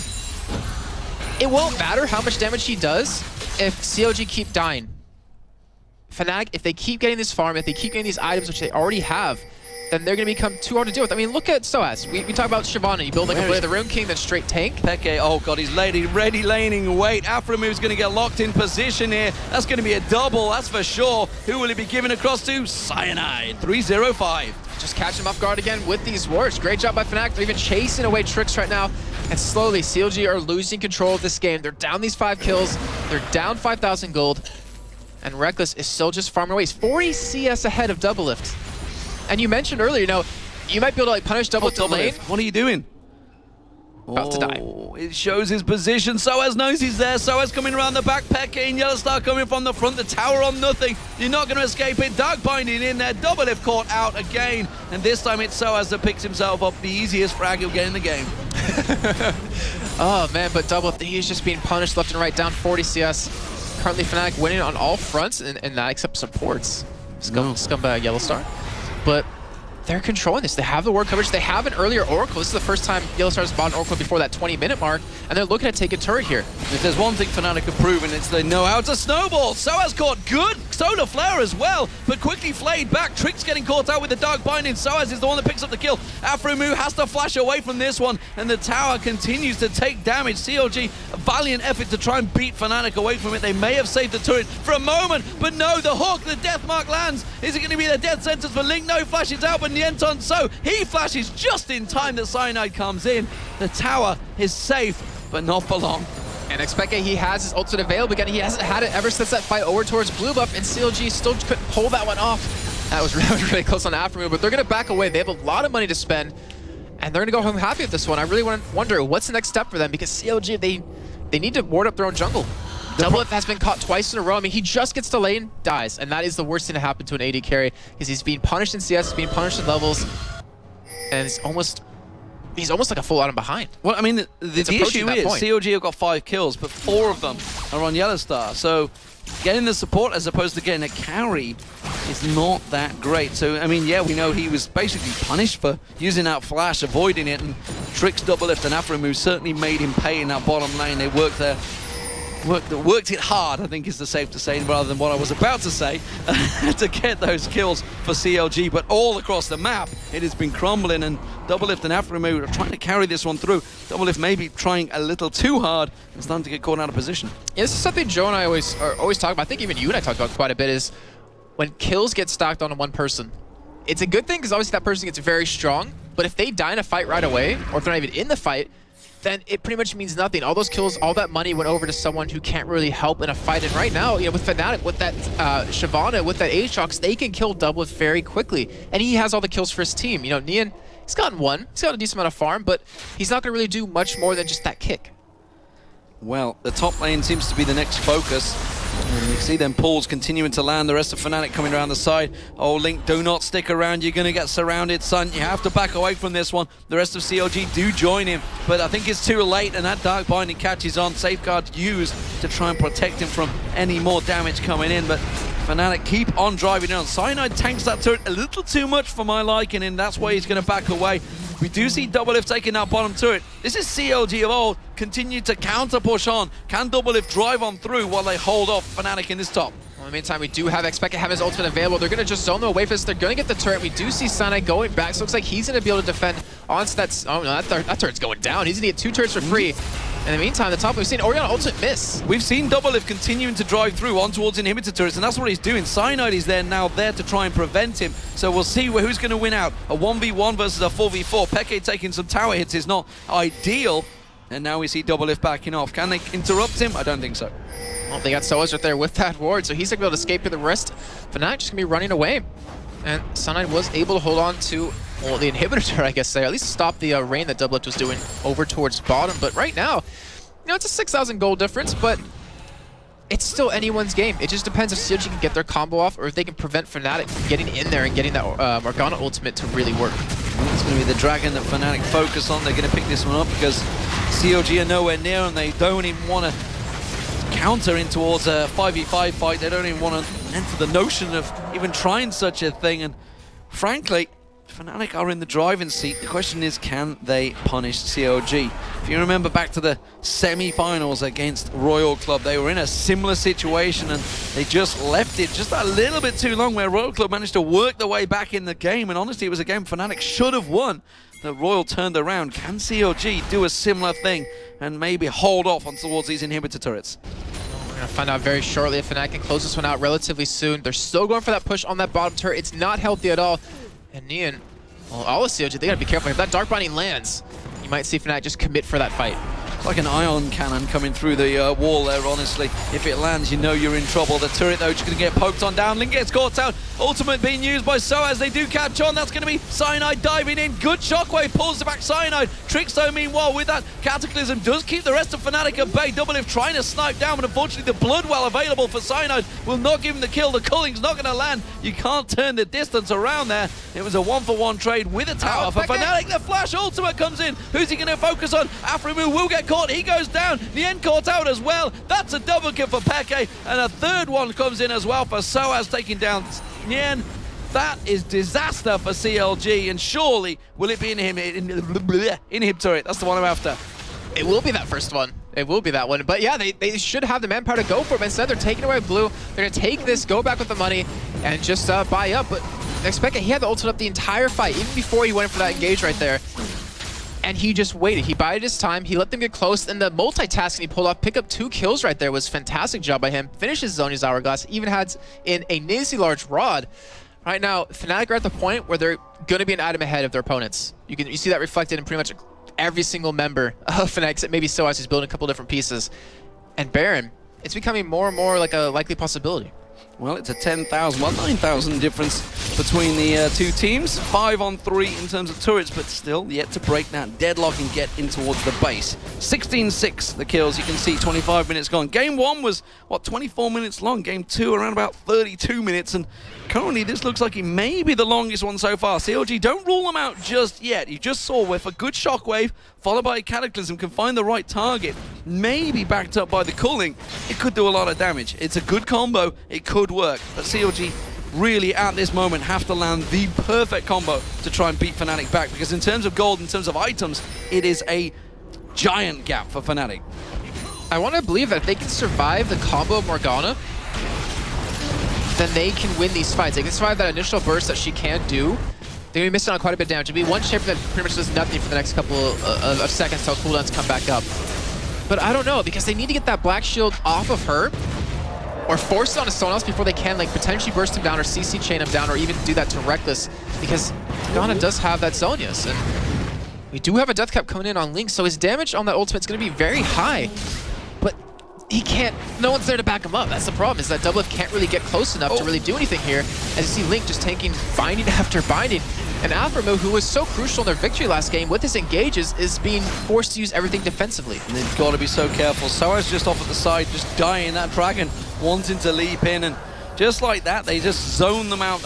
S3: it won't matter how much damage he does if COG keep dying. Fnatic, if they keep getting this farm, if they keep getting these items, which they already have, then they're going to become too hard to deal with. I mean, look at Soaz. We talk about Shyvana. You build like a Blade of the Rune King, then straight tank.
S2: Peke, oh god, he's ready laning wait. Aframu's going to get locked in position here. That's going to be a double, that's for sure. Who will he be giving across to? Cyanide, 305.
S3: Just catch him off guard again with these wards. Great job by Fnatic. They're even chasing away Tricks right now. And slowly, CLG are losing control of this game. They're down these 5 kills. They're down 5,000 gold. And Reckless is still just farming away. He's 40 CS ahead of Double Lift. And you mentioned earlier, you know, you might be able to like punish Double Lift lane.
S2: What are you doing?
S3: About to die.
S2: It shows his position. Soaz knows he's there. Soaz coming around the back. Peke and Yellowstar coming from the front. The tower on nothing. You're not going to escape it. Dark Binding in there. Double lift caught out again. And this time it's Soaz that picks himself up. The easiest frag he'll get in the game.
S3: Oh man, but Double Lift, he's just being punished left and right, down 40 CS. Currently Fnatic winning on all fronts and that except supports. Scumbag Yellowstar. But they're controlling this. They have the ward coverage. They have an earlier Oracle. This is the first time Yellowstar's bought an Oracle before that 20-minute mark, and they're looking to take a turret here.
S2: If there's one thing Fnatic have proven, it's they know how to snowball. Soaz caught good solar flare as well, but quickly flayed back. Trix getting caught out with the Dark Binding. Soaz is the one that picks up the kill. Aframu has to flash away from this one, and the tower continues to take damage. CLG, a valiant effort to try and beat Fnatic away from it. They may have saved the turret for a moment, but no, the hook, the death mark lands. Is it going to be the death sentence for Link? No, flashes out, but Nienton, so he flashes just in time that Cyanide comes in. The tower is safe, but not for long.
S3: And Xpeke, he has his ultimate available again. He hasn't had it ever since that fight over towards Blue Buff, and CLG still couldn't pull that one off. That was really close on Aframu, but they're going to back away. They have a lot of money to spend, and they're going to go home happy with this one. I really wonder what's the next step for them, because CLG, they need to ward up their own jungle. Double Lift has been caught twice in a row. I mean, he just gets to lane, dies, and that is the worst thing to happen to an AD carry, because he's being punished in CS, he's being punished in levels, and he's almost like a full item behind.
S2: Well, I mean, the issue is COG have got 5 kills, but 4 of them are on Yellowstar. So getting the support as opposed to getting a carry is not that great. So, I mean, yeah, we know he was basically punished for using that flash, avoiding it, and Trix Double Lift and Aframu certainly made him pay in that bottom lane. They worked there worked it hard, I think is the safe to say, rather than what I was about to say, to get those kills for CLG. But all across the map, it has been crumbling, and Doublelift and Afremu are trying to carry this one through. Doublelift maybe trying a little too hard and starting to get caught out of position.
S3: Yeah, this is something Joe and I always talk about. I think even you and I talked about quite a bit, is when kills get stacked onto one person. It's a good thing because obviously that person gets very strong, but if they die in a fight right away, or if they're not even in the fight, then it pretty much means nothing. All those kills, all that money went over to someone who can't really help in a fight. And right now, with Fnatic, with that Shyvana, with that Aatrox, they can kill Doublelift very quickly. And he has all the kills for his team. Nian, he's gotten one. He's got a decent amount of farm, but he's not going to really do much more than just that kick.
S2: Well, the top lane seems to be the next focus. And you see them pulls continuing to land. The rest of Fnatic coming around the side. Oh, Link, do not stick around. You're going to get surrounded, son. You have to back away from this one. The rest of CLG do join him, but I think it's too late, and that Dark Binding catches on. Safeguard used to try and protect him from any more damage coming in, but Fnatic keep on driving on. Cyanide tanks that turret a little too much for my liking, and that's why he's going to back away. We do see Doublelift taking that bottom turret. This is CLG of old. Continue to counter push on. Can Doublelift drive on through while they hold off Fnatic in this top?
S3: Well, in the meantime, we do have Expect to have his ultimate available. They're going to just zone them away from this. They're going to get the turret. We do see Cyanide going back, so it looks like he's going to be able to defend onto that. Oh no, that turret's going down. He's going to get 2 turrets for free. In the meantime, the top, we've seen Orion ultimate miss.
S2: We've seen Doublelift continuing to drive through on towards inhibitor turrets, and that's what he's doing. Cyanide is there now, there to try and prevent him. So we'll see who's going to win out. A 1v1 versus a 4v4. Peke taking some tower hits is not ideal. And now we see Doublelift backing off. Can they interrupt him? I don't think so.
S3: Well, they got Soaz right there with that ward, so he's going to be able to escape to the rest. Fnatic just going to be running away. And Cyanide was able to hold on to, well, the inhibitor, I guess, there. At least stop the rain that Doublelift was doing over towards bottom. But right now, it's a 6,000 gold difference, but it's still anyone's game. It just depends if CLG can get their combo off, or if they can prevent Fnatic from getting in there and getting that Morgana ultimate to really work.
S2: Well, it's going to be the Dragon that Fnatic focus on. They're going to pick this one up because CLG are nowhere near, and they don't even want to counter in towards a 5v5 fight. They don't even want to enter the notion of even trying such a thing. And frankly, Fnatic are in the driving seat. The question is, can they punish CLG? If you remember back to the semi-finals against Royal Club, they were in a similar situation and they just left it just a little bit too long, where Royal Club managed to work their way back in the game, and honestly it was a game Fnatic should have won. The Royal turned around. Can CLG do a similar thing and maybe hold off on towards these inhibitor turrets?
S3: We're going to find out very shortly if Fnatic can close this one out relatively soon. They're still going for that push on that bottom turret. It's not healthy at all. And Nian, well, all of CLG, they got to be careful. If that Dark Binding lands, you might see Fnatic just commit for that fight.
S2: It's like an ion cannon coming through the wall there, honestly. If it lands, you know you're in trouble. The turret, though, just going to get poked on down. Link gets caught out. Ultimate being used by Soaz. They do catch on. That's going to be Cyanide diving in. Good shockwave pulls back Cyanide. Trixo, meanwhile, with that Cataclysm, does keep the rest of Fnatic at bay. Doublelift trying to snipe down, but unfortunately the Bloodwell available for Cyanide will not give him the kill. The Culling's not going to land. You can't turn the distance around there. It was a 1-for-1 trade with a tower for Fnatic. The Flash ultimate comes in. Who's he going to focus on? Afremu will get caught. He goes down. The end caught out as well. That's a double kill for Peke, and a third one comes in as well for Soaz, taking down Nien. That is disaster for CLG, and surely will it be inhib turret? That's the one I'm after.
S3: It will be that first one. It will be that one. But yeah, they should have the manpower to go for it. But instead, they're taking away blue. They're going to take this, go back with the money, and just buy up. But Expect he had the ultimate up the entire fight, even before he went for that engage right there. And he just waited. He bided his time. He let them get close. And the multitasking he pulled off, pick up 2 kills right there, was a fantastic job by him. Finishes Zhonya's Hourglass, even had in a nasty large rod. Right now, Fnatic are at the point where they're going to be an item ahead of their opponents. You see that reflected in pretty much every single member of Fnatic, except maybe Soaz, who's building a couple different pieces. And Baron, it's becoming more and more like a likely possibility.
S2: Well, it's a 10,000, well, 9,000 difference between the two teams. 5 on 3 in terms of turrets, but still yet to break that deadlock and get in towards the base. 16-6 the kills. You can see 25 minutes gone. Game 1 was, what, 24 minutes long. Game 2 around about 32 minutes. And currently this looks like it may be the longest one so far. CLG, don't rule them out just yet. You just saw with a good shockwave followed by a Cataclysm can find the right target, maybe backed up by the Culling, it could do a lot of damage. It's a good combo, it could work, but CLG really at this moment have to land the perfect combo to try and beat Fnatic back, because in terms of gold, in terms of items, it is a giant gap for Fnatic.
S3: I want to believe that if they can survive the combo of Morgana, then they can win these fights. They can survive that initial burst that she can do. They're going to be missing on quite a bit of damage. It'll be one champion that pretty much does nothing for the next couple of seconds until cooldowns come back up. But I don't know, because they need to get that black shield off of her, or force it onto someone else before they can like potentially burst him down or CC chain him down, or even do that to Reckless, because Morgana does have that Zonius. And we do have a death cap coming in on Link, so his damage on that ultimate is going to be very high. But he can't, no one's there to back him up. That's the problem, is that Doublelift can't really get close enough to really do anything here. As you see Link just taking binding after binding. And Aphromoo, who was so crucial in their victory last game with his engages, is being forced to use everything defensively.
S2: And they've got to be so careful. Soa's just off at the side, just dying. That dragon wanting to leap in, and just like that, they just zone them out.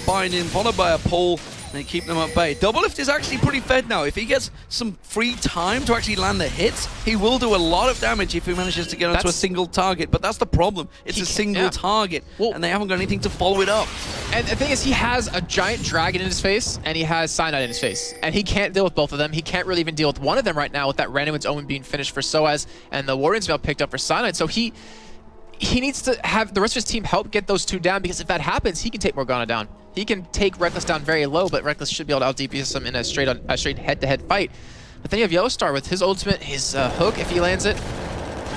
S2: Binding, followed by a pull. They keep them at bay. Doublelift is actually pretty fed now. If he gets some free time to actually land the hits, he will do a lot of damage if he manages to get onto a single target. But that's the problem. It's a single target, and they haven't got anything to follow it up.
S3: And the thing is, he has a giant dragon in his face, and he has Cyanide in his face. And he can't deal with both of them. He can't really even deal with one of them right now with that Random's Omen being finished for Soaz and the Warden's Veil picked up for Cyanide. So he needs to have the rest of his team help get those two down, because if that happens, he can take Morgana down. He can take Reckless down very low, but Reckless should be able to out-DPS him in a straight head-to-head fight. But then you have Yellowstar with his ultimate, his hook, if he lands it.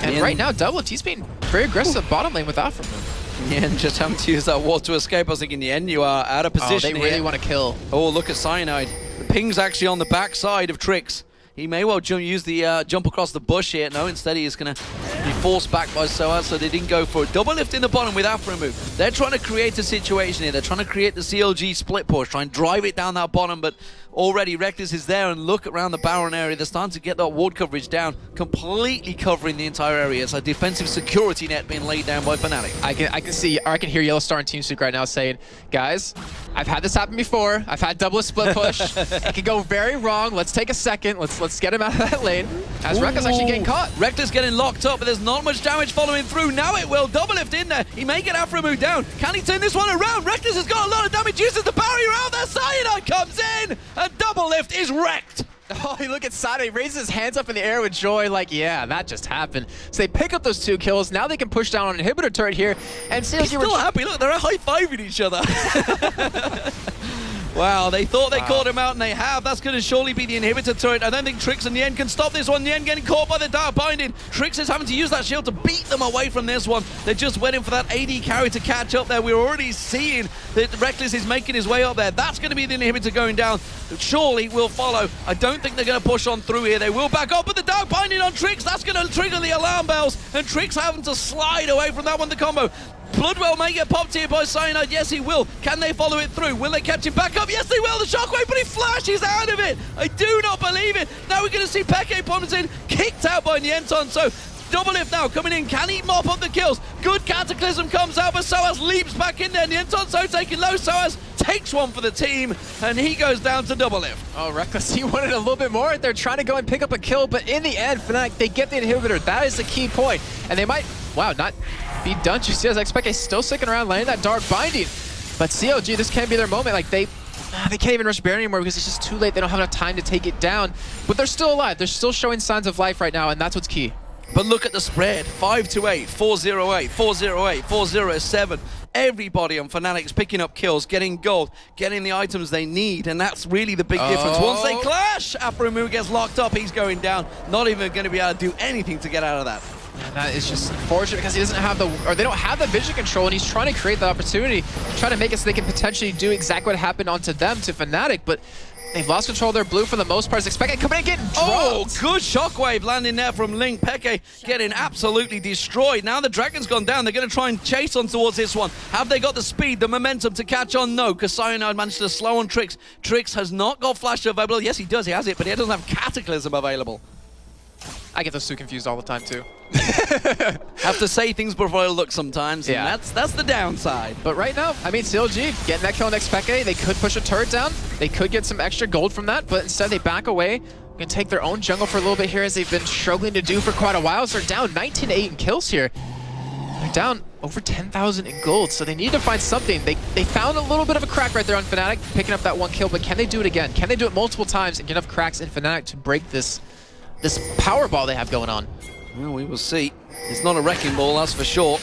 S3: And right now, Doublelift, he's being very aggressive bottom lane with Aphromoo.
S2: Yeah, and just having to use that ward to escape. I was thinking, in the end, you are out of position.
S3: Oh, they really want to kill.
S2: Oh, look at Cyanide. The ping's actually on the backside of Trix. He may well use the jump across the bush here. No, instead he is going to be forced back by Soaz, so they didn't go for it. Doublelift in the bottom with Aphromoo. They're trying to create a situation here. They're trying to create the CLG split push, try and drive it down that bottom, but already Reckless is there, and look around the Baron area. They're starting to get that ward coverage down, completely covering the entire area. It's a defensive security net being laid down by Fnatic. I
S3: can hear Yellowstar and TeamSpeak right now saying, guys, I've had this happen before. I've had Doublelift split push. It can go very wrong. Let's take a second. Let's get him out of that lane. As Reckless actually getting caught.
S2: Reckless getting locked up, but there's not much damage following through. Now it will. Doublelift in there. He may get Aphromoo down. Can he turn this one around? Reckless has got a lot of damage. Uses the barrier out there. Cyanide comes in, and Doublelift is wrecked.
S3: Oh, look at Sada. He raises his hands up in the air with joy, like, yeah, that just happened. So they pick up those 2 kills. Now they can push down on an inhibitor turret here. And
S2: he's still happy. Look, they're high-fiving each other. Wow, they thought they caught him out, and they have. That's going to surely be the inhibitor turret. I don't think Trix in the end can stop this one. In the end, getting caught by the Dark Binding. Trix is having to use that shield to beat them away from this one. They're just waiting for that AD carry to catch up there. We're already seeing that Reckless is making his way up there. That's going to be the inhibitor going down. Surely will follow. I don't think they're going to push on through here. They will back up, but the Dark Binding on Trix, that's going to trigger the alarm bells, and Trix having to slide away from that one, the combo. Bloodwell may get popped here by Cyanide. Yes, he will. Can they follow it through? Will they catch him back up? Yes, they will. The shockwave, but he flashes out of it. I do not believe it. Now we're going to see Peke Pomazin kicked out by Nienton. So Doublelift now coming in. Can he mop up the kills? Good Cataclysm comes out, but Soaz leaps back in there. Nienton so taking low. Soaz takes one for the team, and he goes down to Doublelift.
S3: Oh, Reckless, he wanted a little bit more. They're trying to go and pick up a kill, but in the end, Fnatic, they get the inhibitor. That is the key point. And they might, wow, not be done just as I expect. He's still sticking around, landing that Dark Binding. But CLG, this can't be their moment. Like, they can't even rush Baron anymore because it's just too late. They don't have enough time to take it down. But they're still alive. They're still showing signs of life right now, and that's what's key.
S2: But look at the spread. 5-8, 4-0-8, 4-0-8, 4-0-7. Everybody on Fnatic's picking up kills, getting gold, getting the items they need, and that's really the big difference. Once they clash, Aphromoo gets locked up, he's going down. Not even going to be able to do anything to get out of that.
S3: And that is just unfortunate because he doesn't have they don't have the vision control, and he's trying to create the opportunity, trying to make it so they can potentially do exactly what happened onto them, to Fnatic, but they've lost control of their blue for the most part. Expect coming in, getting dropped.
S2: Oh, good shockwave landing there from Link. Peke getting absolutely destroyed. Now the Dragon's gone down. They're going to try and chase on towards this one. Have they got the speed, the momentum to catch on? No, because Cyanide managed to slow on Trix. Trix has not got Flash available. Yes, he does. He has it, but he doesn't have Cataclysm available.
S3: I get those two confused all the time, too.
S2: Have to say things before I look sometimes, and that's the downside.
S3: But right now, I mean, CLG getting that kill next Peke. They could push a turret down. They could get some extra gold from that, but instead they back away. Gonna take their own jungle for a little bit here, as they've been struggling to do for quite a while. So they're down 19-8 in kills here. They're down over 10,000 in gold, so they need to find something. They found a little bit of a crack right there on Fnatic, picking up that one kill, but can they do it again? Can they do it multiple times and get enough cracks in Fnatic to break this power ball they have going on?
S2: Well, we will see. It's not a wrecking ball, that's for sure.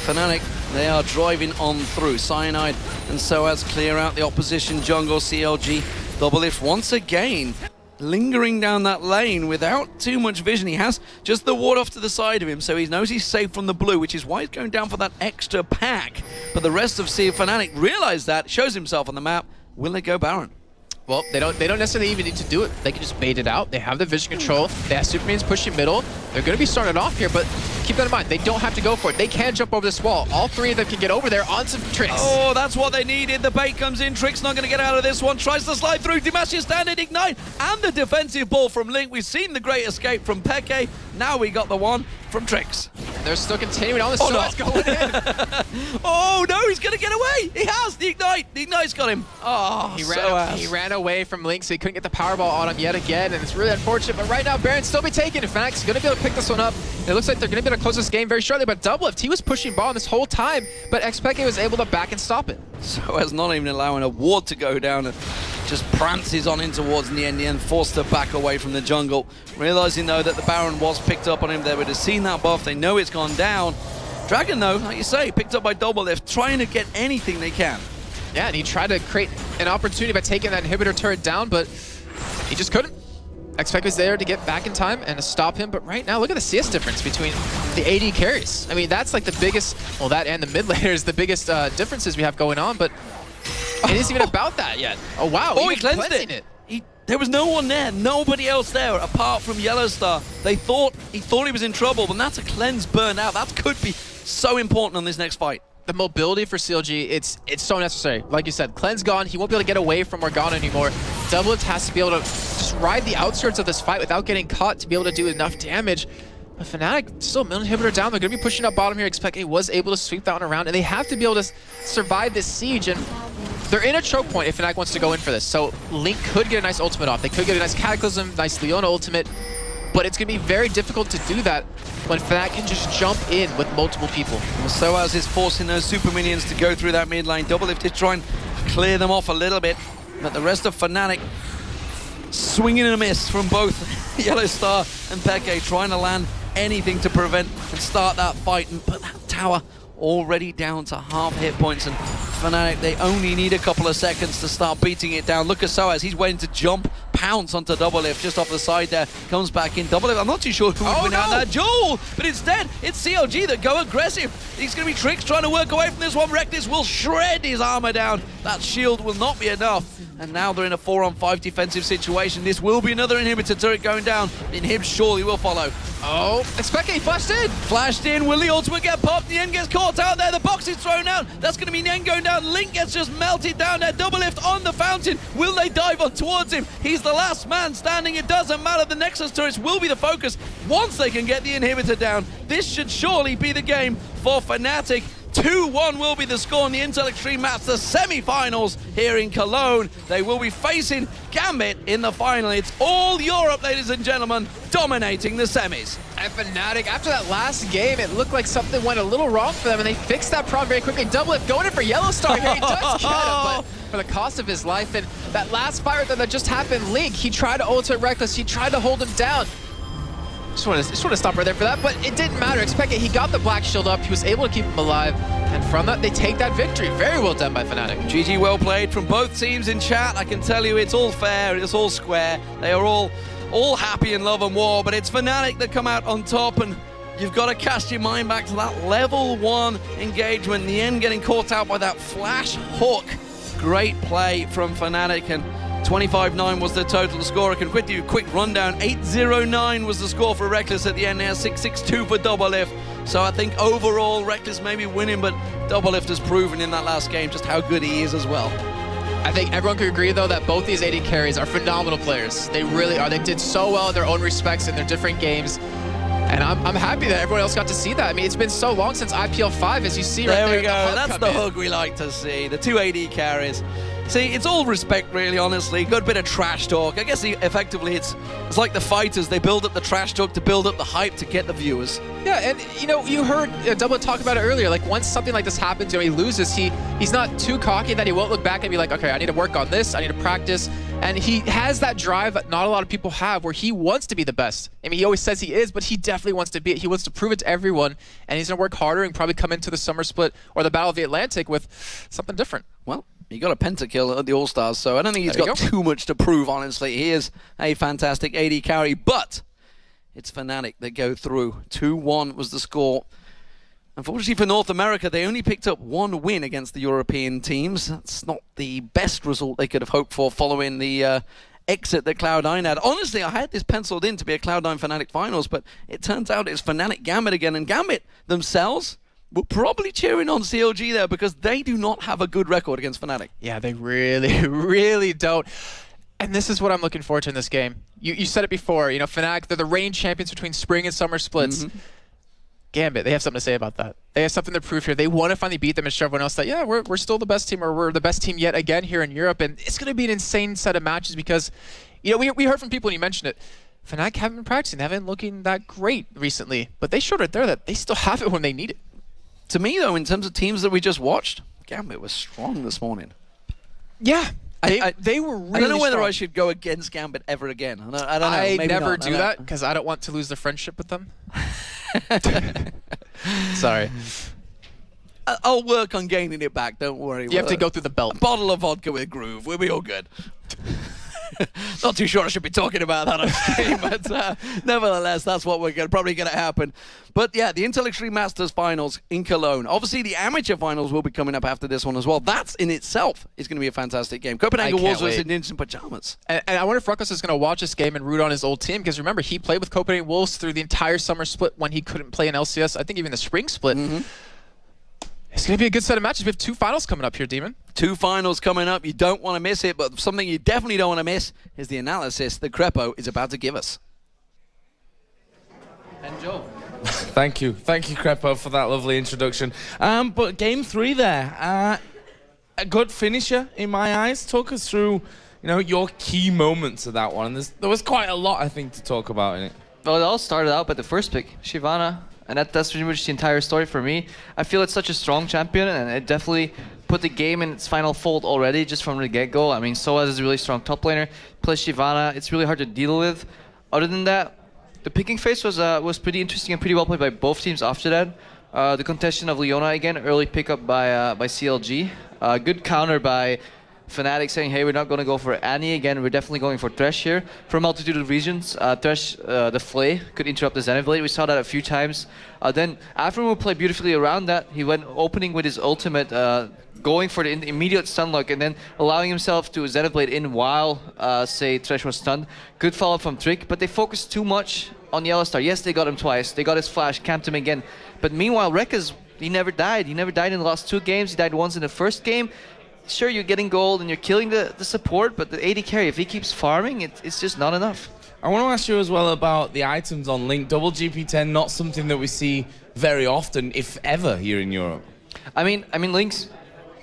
S2: Fnatic, they are driving on through. Cyanide and Soaz clear out the opposition jungle. CLG Doublelift once again lingering down that lane without too much vision. He has just the ward off to the side of him, so he knows he's safe from the blue, which is why he's going down for that extra pack. But the rest of Fnatic realize that, shows himself on the map. Will they go Baron?
S3: Well, they don't necessarily even need to do it. They can just bait it out. They have the vision control. They have super minions pushing middle. They're going to be starting off here, but keep that in mind. They don't have to go for it. They can jump over this wall. All three of them can get over there on some Tricks.
S2: Oh, that's what they needed. The bait comes in. Tricks not going to get out of this one. Tries to slide through. Demacia standing Ignite. And the defensive ball from Link. We've seen the great escape from Peke. Now we got the one from Tricks.
S3: They're still continuing on. The
S2: no.
S3: going in.
S2: Oh, no, he's going to get away. He has. The Ignite. The Ignite's got him. Oh,
S3: he ran away from Link, so he couldn't get the Powerball on him yet again, and it's really unfortunate. But right now, Baron's still be taken. Fnatic's going to be able to pick this one up. It looks like they're going to be able to close this game very shortly, but Doublelift, he was pushing ball this whole time, but Xpeke was able to back and stop it.
S2: Soaz not even allowing a ward to go down and just prances on in towards in the end, forced to back away from the jungle. Realizing, though, that the Baron was picked up on him. They would have seen that buff. They know it's gone down. Dragon, though, like you say, picked up by Doublelift, trying to get anything they can.
S3: Yeah, and he tried to create an opportunity by taking that inhibitor turret down, but he just couldn't. Xpeke was there to get back in time and to stop him, but right now, look at the CS difference between the AD carries. I mean, that's like the biggest, well, that and the mid laner is the biggest differences we have going on, but it isn't even about that yet. Oh, wow.
S2: Oh, he cleansed it. There was no one there, nobody else there apart from Yellowstar. He thought he was in trouble, but that's a cleanse burned out. That could be so important on this next fight.
S3: The mobility for CLG, it's so necessary. Like you said, Cleanse gone, he won't be able to get away from Morgana anymore. Doublelift has to be able to just ride the outskirts of this fight without getting caught to be able to do enough damage. But Fnatic, still middle inhibitor down. They're going to be pushing up bottom here. Xpeke was able to sweep that one around, and they have to be able to survive this siege. And they're in a choke point if Fnatic wants to go in for this. So Link could get a nice ultimate off. They could get a nice Cataclysm, nice Leona ultimate. But it's going to be very difficult to do that when Fnatic can just jump in with multiple people.
S2: Well, Soaz is forcing those super minions to go through that mid lane. Doublelift is trying to clear them off a little bit. But the rest of Fnatic swinging and a miss from both Yellowstar and Peke, trying to land anything to prevent and start that fight. But that tower already down to half hit points, and Fnatic, they only need a couple of seconds to start beating it down. Look at Soaz, he's waiting to jump, pounce onto Doublelift just off the side there, comes back in. Doublelift, I'm not too sure who would win out that duel, but instead, it's CLG that go aggressive. He's going to be Tricks trying to work away from this one. Reckless will shred his armor down. That shield will not be enough. And now they're in a 4-on-5 defensive situation. This will be another inhibitor turret going down. Inhib surely will follow.
S3: Oh, Xpeke flashed in.
S2: Flashed in. Will the ultimate get popped? Nien gets caught out there. The box is thrown out. That's going to be Nien going down. Link gets just melted down there. Doublelift on the fountain. Will they dive on towards him? He's the last man standing. It doesn't matter. The Nexus turrets will be the focus once they can get the inhibitor down. This should surely be the game for Fnatic. 2-1 will be the score on the Intel Extreme Maps, the semi-finals here in Cologne. They will be facing Gambit in the final. It's all Europe, ladies and gentlemen, dominating the semis.
S3: And Fnatic, after that last game, it looked like something went a little wrong for them, and they fixed that problem very quickly. Doublelift going in for Yellowstar here. He does get him, but for the cost of his life. And that last fire that just happened, Link, he tried to ultimate Reckless. He tried to hold him down. Just want to stop right there for that, but it didn't matter. Xpeke, he got the black shield up. He was able to keep him alive, and from that, they take that victory. Very well done by Fnatic.
S2: GG, well played from both teams in chat. I can tell you it's all fair, it's all square. They are all happy in love and war, but it's Fnatic that come out on top, and you've got to cast your mind back to that level 1 engagement. In the end, getting caught out by that flash hook. Great play from Fnatic, and 25-9 was the total score. I can quick do a quick rundown. 8-0-9 was the score for Reckless at the end there. 6-6-2 for Doublelift. So I think overall Reckless may be winning, but Doublelift has proven in that last game just how good he is as well.
S3: I think everyone could agree, though, that both these AD carries are phenomenal players. They really are. They did so well in their own respects in their different games. And I'm happy that everyone else got to see that. I mean, it's been so long since IPL 5, as you see right there.
S2: There we go. That's the hug we like to see. The two AD carries. See, it's all respect, really, honestly. Good bit of trash talk. I guess effectively it's like the fighters. They build up the trash talk to build up the hype to get the viewers.
S3: Yeah, and you heard Double talk about it earlier. Like once something like this happens, he loses, he's not too cocky that he won't look back and be like, okay, I need to work on this, I need to practice. And he has that drive that not a lot of people have, where he wants to be the best. I mean, he always says he is, but he definitely wants to be it. He wants to prove it to everyone, and he's gonna work harder and probably come into the summer split or the Battle of the Atlantic with something different.
S2: Well, he got a pentakill at the All-Stars, so I don't think he's got too much to prove, honestly. He is a fantastic AD carry, but it's Fnatic that go through. 2-1 was the score. Unfortunately for North America, they only picked up one win against the European teams. That's not the best result they could have hoped for following the exit that Cloud9 had. Honestly, I had this penciled in to be a Cloud9 Fnatic finals, but it turns out it's Fnatic Gambit again, and Gambit themselves were probably cheering on CLG there because they do not have a good record against Fnatic.
S3: Yeah, they really, really don't. And this is what I'm looking forward to in this game. You said it before, Fnatic, they're the reigning champions between spring and summer splits. Gambit, they have something to say about that. They have something to prove here. They want to finally beat them and show everyone else that, yeah, we're still the best team, or we're the best team yet again here in Europe. And it's going to be an insane set of matches because, we heard from people, and you mentioned it, Fnatic haven't been practicing. They haven't been looking that great recently. But they showed right there that they still have it when they need it.
S2: To me, though, in terms of teams that we just watched, Gambit was strong this morning.
S3: Yeah. They were really
S2: I don't know whether
S3: strong.
S2: I should go against Gambit ever again. I don't know.
S3: I
S2: Maybe
S3: never
S2: not.
S3: do that because I don't want to lose the friendship with them. Sorry.
S2: I'll work on gaining it back, don't worry.
S3: You have to go through the belt.
S2: A bottle of vodka with Groove. We'll be all good. Not too sure I should be talking about that on stream, but nevertheless, that's what we're probably going to happen. But yeah, the Intel Extreme Masters finals in Cologne. Obviously, the amateur finals will be coming up after this one as well. That's in itself is going to be a fantastic game. Copenhagen Wolves versus Ninjas in Pajamas.
S3: And I wonder if Ruckus is going to watch this game and root on his old team, because remember, he played with Copenhagen Wolves through the entire summer split when he couldn't play in LCS. I think even the spring split. It's going to be a good set of matches. We have 2 finals coming up here, Demon.
S2: 2 finals coming up. You don't want to miss it, but something you definitely don't want to miss is the analysis that Crepo is about to give us.
S3: And Joe.
S4: Thank you, Crepo, for that lovely introduction. But game 3 there, a good finisher in my eyes. Talk us through, your key moments of that one. And there was quite a lot, I think, to talk about in it.
S5: Well, it all started out by the first pick, Shyvana. And that's pretty much the entire story for me. I feel it's such a strong champion, and it definitely put the game in its final fold already, just from the get-go. I mean, Soaz is a really strong top laner. Plus Shyvana, it's really hard to deal with. Other than that, the picking phase was pretty interesting and pretty well played by both teams after that. The contestation of Leona again, early pickup by CLG. Good counter by Fnatic saying, hey, we're not going to go for Annie again, we're definitely going for Thresh here. For a multitude of reasons, Thresh, the Flay, could interrupt the Zenith Blade. We saw that a few times. Then Aframo played beautifully around that. He went opening with his ultimate, going for the immediate stun lock, and then allowing himself to Zenith Blade in while, say, Thresh was stunned. Good follow-up from Trick, but they focused too much on Yellow Star. Yes, they got him twice. They got his flash, camped him again. But meanwhile, Rekka's, he never died. He never died in the last 2 games. He died once in the first game. Sure, you're getting gold and you're killing the support, but the AD carry, if he keeps farming, it's just not enough.
S4: I want to ask you as well about the items on Link. Double GP10, not something that we see very often, if ever, here in Europe.
S5: I mean, Link's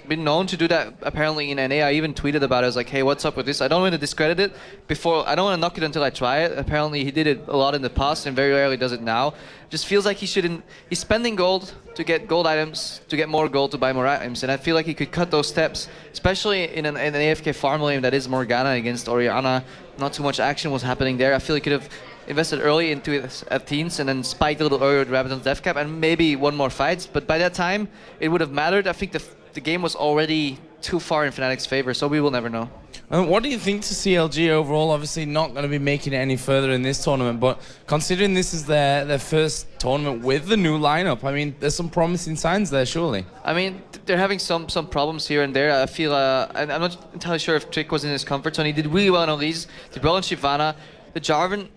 S5: been known to do that apparently in NA. I even tweeted about it. I was like, hey, what's up with this? I don't want to discredit it. I don't want to knock it until I try it. Apparently he did it a lot in the past and very rarely does it now. Just feels like he's spending gold to get gold items, to get more gold to buy more items. And I feel like he could cut those steps, especially in an AFK farm lane that is Morgana against Orianna. Not too much action was happening there. I feel he could have invested early into his Athenes and then spiked a little earlier with Rabadon's death cap and maybe won more fights. But by that time, it would have mattered. I think the game was already too far in Fnatic's favor, so we will never know.
S4: What do you think to CLG overall? Obviously not going to be making it any further in this tournament, but considering this is their first tournament with the new lineup, I mean, there's some promising signs there, surely.
S5: I mean, they're having some problems here and there. I feel, I'm not entirely sure if Trick was in his comfort zone. He did really well on Elise, did well on Shyvana. The Jarvan,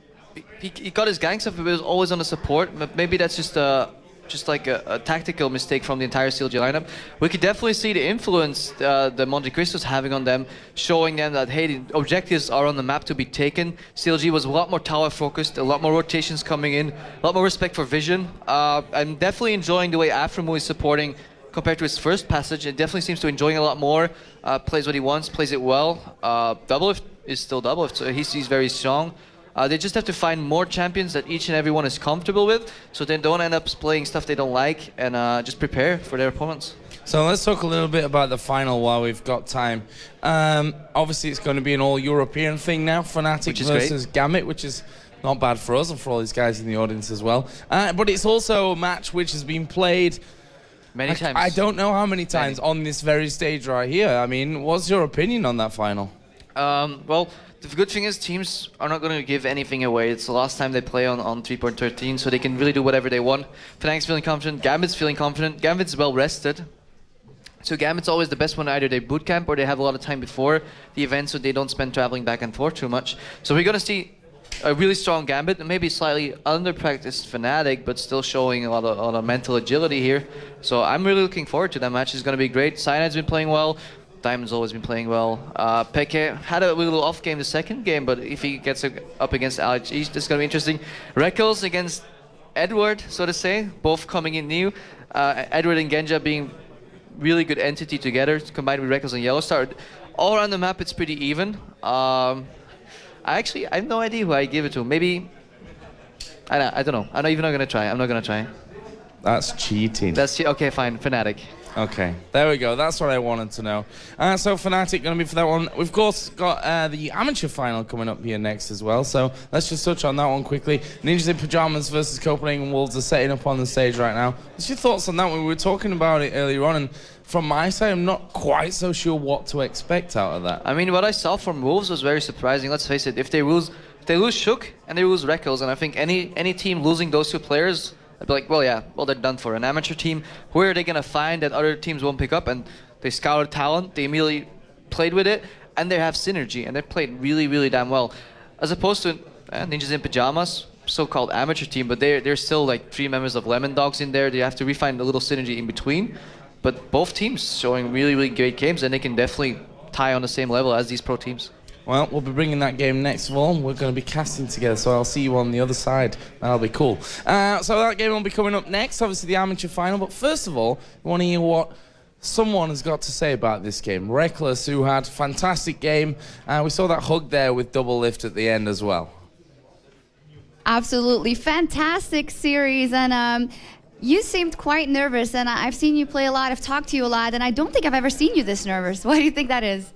S5: he got his gang stuff, but it was always on the support. But maybe that's just like a tactical mistake from the entire CLG lineup. We could definitely see the influence the Monte Cristo's having on them, showing them that, hey, the objectives are on the map to be taken. CLG was a lot more tower focused, a lot more rotations coming in, a lot more respect for vision. I'm definitely enjoying the way Aframo is supporting compared to his first passage. It definitely seems to enjoying it a lot more. Plays what he wants, plays it well. Doublelift is still Doublelift, so he's very strong. They just have to find more champions that each and every one is comfortable with, so they don't end up playing stuff they don't like, and just prepare for their opponents.
S4: So let's talk a little bit about the final while we've got time. Obviously, it's going to be an all-European thing now, Fnatic versus Gambit, which is not bad for us and for all these guys in the audience as well. But it's also a match which has been played
S5: many times.
S4: I don't know how many times on this very stage right here. I mean, what's your opinion on that final?
S5: Well, the good thing is teams are not going to give anything away. It's the last time they play on 3.13, so they can really do whatever they want. Fnatic's feeling confident, Gambit's feeling confident. Gambit's well rested. So Gambit's always the best when either they boot camp or they have a lot of time before the event, so they don't spend traveling back and forth too much. So we're going to see a really strong Gambit, and maybe slightly under-practiced Fnatic, but still showing a lot of mental agility here. So I'm really looking forward to that match. It's going to be great. Cynide's been playing well. Diamond's always been playing well. Peke had a little off game the second game, but if he gets up against Alex East, it's going to be interesting. Reckles against Edward, so to say, both coming in new. Edward and Genja being really good entity together, combined with Reckles and Yellowstar. All around the map, it's pretty even. I have no idea who I give it to. Maybe, I don't know. I'm not even going to try. I'm not going to try.
S4: That's cheating.
S5: Okay, fine. Fnatic.
S4: Okay, there we go. That's what I wanted to know. So Fnatic going to be for that one. We've of course got the amateur final coming up here next as well. So let's just touch on that one quickly. Ninjas in Pajamas versus Copenhagen Wolves are setting up on the stage right now. What's your thoughts on that one? We were talking about it earlier on, and from my side, I'm not quite so sure what to expect out of that.
S5: I mean, what I saw from Wolves was very surprising. Let's face it. If they lose Shook and they lose Reckles, and I think any team losing those two players, I'd be like, well, yeah, they're done for. An amateur team, where are they going to find that other teams won't pick up? And they scouted talent, they immediately played with it, and they have synergy, and they played really, really damn well. As opposed to Ninjas in Pajamas, so-called amateur team, but they're still like 3 members of Lemon Dogs in there. They have to refine a little synergy in between. But both teams showing really, really great games, and they can definitely tie on the same level as these pro teams.
S4: Well, we'll be bringing that game next of all. We're going to be casting together, so I'll see you on the other side. That'll be cool. So that game will be coming up next, obviously the amateur final. But first of all, we want to hear what someone has got to say about this game. Reckless, who had a fantastic game. We saw that hug there with Doublelift at the end as well.
S6: Absolutely fantastic series, and you seemed quite nervous, and I've seen you play a lot, I've talked to you a lot, and I don't think I've ever seen you this nervous. Why do you think that is?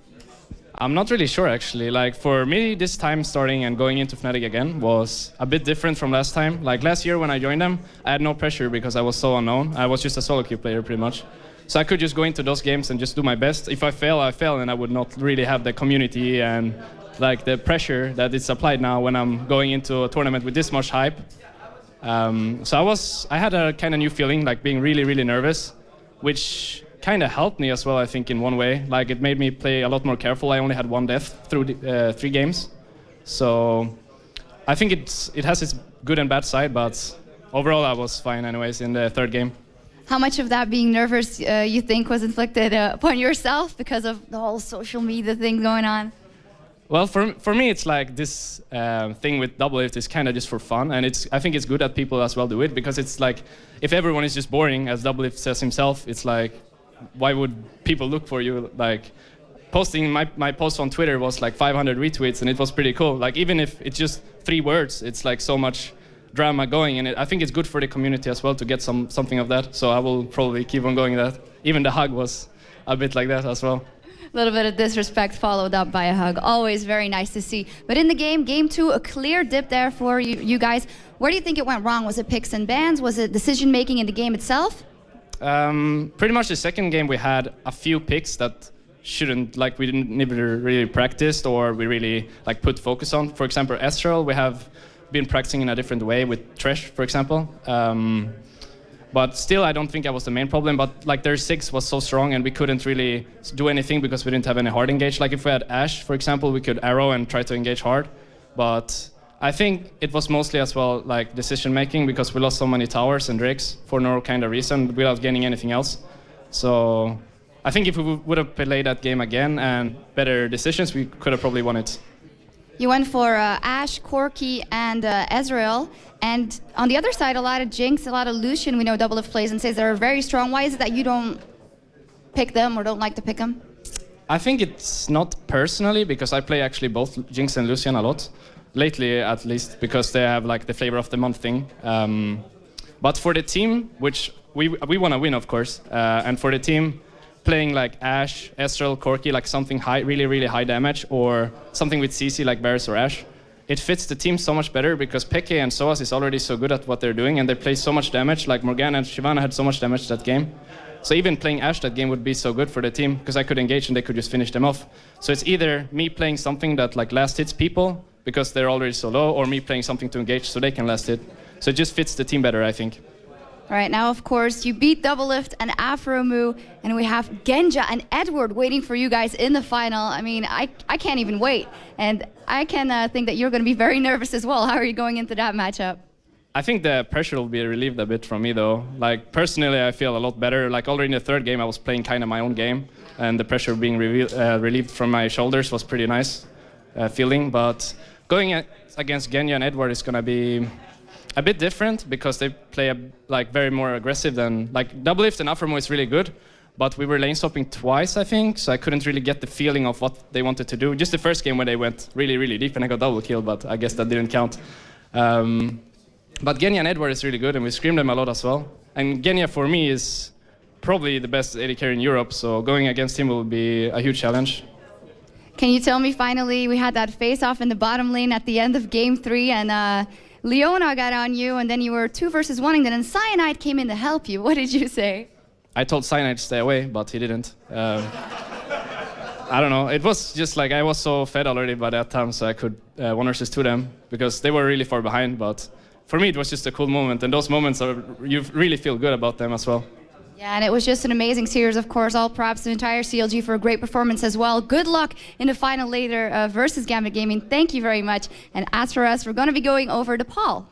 S7: I'm not really sure, actually. Like, for me, this time starting and going into Fnatic again was a bit different from last time. Like, last year when I joined them, I had no pressure because I was so unknown. I was just a solo queue player, pretty much. So I could just go into those games and just do my best. If I fail, I fail, and I would not really have the community and, like, the pressure that is applied now when I'm going into a tournament with this much hype. So I had a kind of new feeling, like being really, really nervous, which kind of helped me as well, I think, in one way. Like, it made me play a lot more careful. I only had 1 death through 3 games. So I think it has its good and bad side, but overall I was fine anyways in the 3rd game.
S6: How much of that being nervous you think was inflicted upon yourself because of the whole social media thing going on?
S7: Well, for me, it's like this thing with Doublelift is kind of just for fun, and I think it's good that people as well do it, because it's like, if everyone is just boring, as Doublelift says himself, it's like, why would people look for you? Like, posting my post on Twitter was like 500 retweets, and it was pretty cool. Like, even if it's just 3 words, it's like so much drama going, and I think it's good for the community as well to get something of that. So I will probably keep on going that. Even the hug was a bit like that as well.
S6: A little bit of disrespect followed up by a hug. Always very nice to see. But in the game 2, a clear dip there for you guys. Where do you think it went wrong? Was it picks and bans? Was it decision making in the game itself?
S7: Pretty much the second game we had a few picks that we didn't never really practiced or we really like put focus on. For example, Ezreal, we have been practicing in a different way with Thresh, for example. But still, I don't think that was the main problem. But like their 6 was so strong and we couldn't really do anything because we didn't have any hard engage. Like if we had Ashe, for example, we could arrow and try to engage hard. But I think it was mostly as well like decision making because we lost so many towers and drakes for no kind of reason without gaining anything else. So I think if we would have played that game again and better decisions, we could have probably won it.
S6: You went for Ashe, Corki, and Ezreal. And on the other side, a lot of Jinx, a lot of Lucian, we know Doublelift plays and says they're very strong. Why is it that you don't pick them or don't like to pick them?
S7: I think it's not personally, because I play actually both Jinx and Lucian a lot. Lately, at least, because they have like the flavor of the month thing. But for the team, which we want to win, of course, and for the team, playing like Ashe, Ezreal, Corki, like something high, really, really high damage, or something with CC like Varus or Ashe, it fits the team so much better because Peke and Soaz is already so good at what they're doing, and they play so much damage. Like Morgana and Shyvana had so much damage that game. So even playing Ashe that game would be so good for the team because I could engage and they could just finish them off. So it's either me playing something that like last hits people because they're already so low, or me playing something to engage so they can last hit. So it just fits the team better, I think.
S6: All right, now, of course, you beat Doublelift and Afromu, and we have Genja and Edward waiting for you guys in the final. I mean, I can't even wait. And I can think that you're going to be very nervous as well. How are you going into that matchup?
S7: I think the pressure will be relieved a bit from me, though. Like, personally, I feel a lot better. Like, already in the third game, I was playing kind of my own game, and the pressure being relieved from my shoulders was pretty nice feeling. But going against Genya and Edward is going to be a bit different because they play very more aggressive than like Doublelift and Afromo is really good, but we were lane swapping twice, I think, so I couldn't really get the feeling of what they wanted to do. Just the first game when they went really, really deep and I got double kill, but I guess that didn't count. But Genya and Edward is really good, and we scream them a lot as well. And Genya for me is probably the best AD carry in Europe, so going against him will be a huge challenge.
S6: Can you tell me finally, we had that face-off in the bottom lane at the end of game 3, and Leona got on you, and then you were 2 versus 1, and then Cyanide came in to help you. What did you say?
S7: I told Cyanide to stay away, but he didn't. I don't know. It was just like I was so fed already by that time, so I could 1 versus 2 them because they were really far behind. But for me, it was just a cool moment, and those moments you really feel good about them as well.
S6: Yeah, and it was just an amazing series, of course. All props to the entire CLG for a great performance as well. Good luck in the final later versus Gambit Gaming. Thank you very much. And as for us, we're going to be going over to Paul.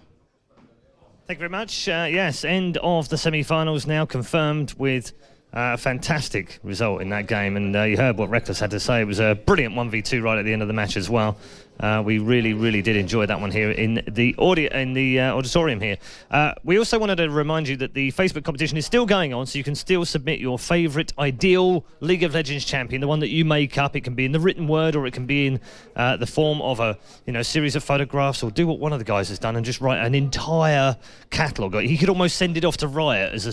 S1: Thank you very much. Yes, end of the semi-finals now confirmed with a fantastic result in that game. And you heard what Reckless had to say. It was a brilliant 1v2 right at the end of the match as well. We really, really did enjoy that one here in the auditorium here. We also wanted to remind you that the Facebook competition is still going on, so you can still submit your favourite ideal League of Legends champion, the one that you make up. It can be in the written word, or it can be in the form of a series of photographs, or do what one of the guys has done and just write an entire catalogue. He could almost send it off to Riot as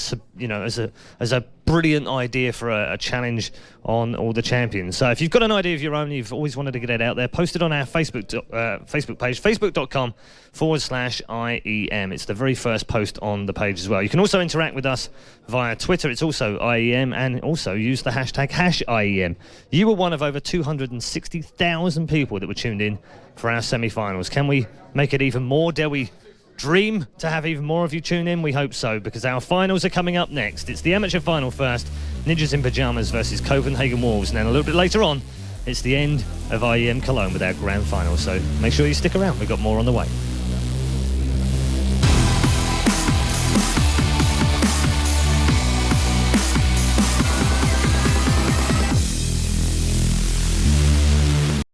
S1: a brilliant idea for a challenge on all the champions. So if you've got an idea of your own, you've always wanted to get it out there, post it on our Facebook page, facebook.com/IEM. It's the very first post on the page as well. You can also interact with us via Twitter. It's also IEM, and also use the hashtag #IEM. You were one of over 260,000 people that were tuned in for our semi-finals. Can we make it even more? Dare we dream to have even more of you tune in? We hope so, because our finals are coming up next. It's the amateur final first, Ninjas in Pyjamas versus Copenhagen Wolves, and then a little bit later on, it's the end of IEM Cologne with our grand final. So make sure you stick around, we've got more on the way.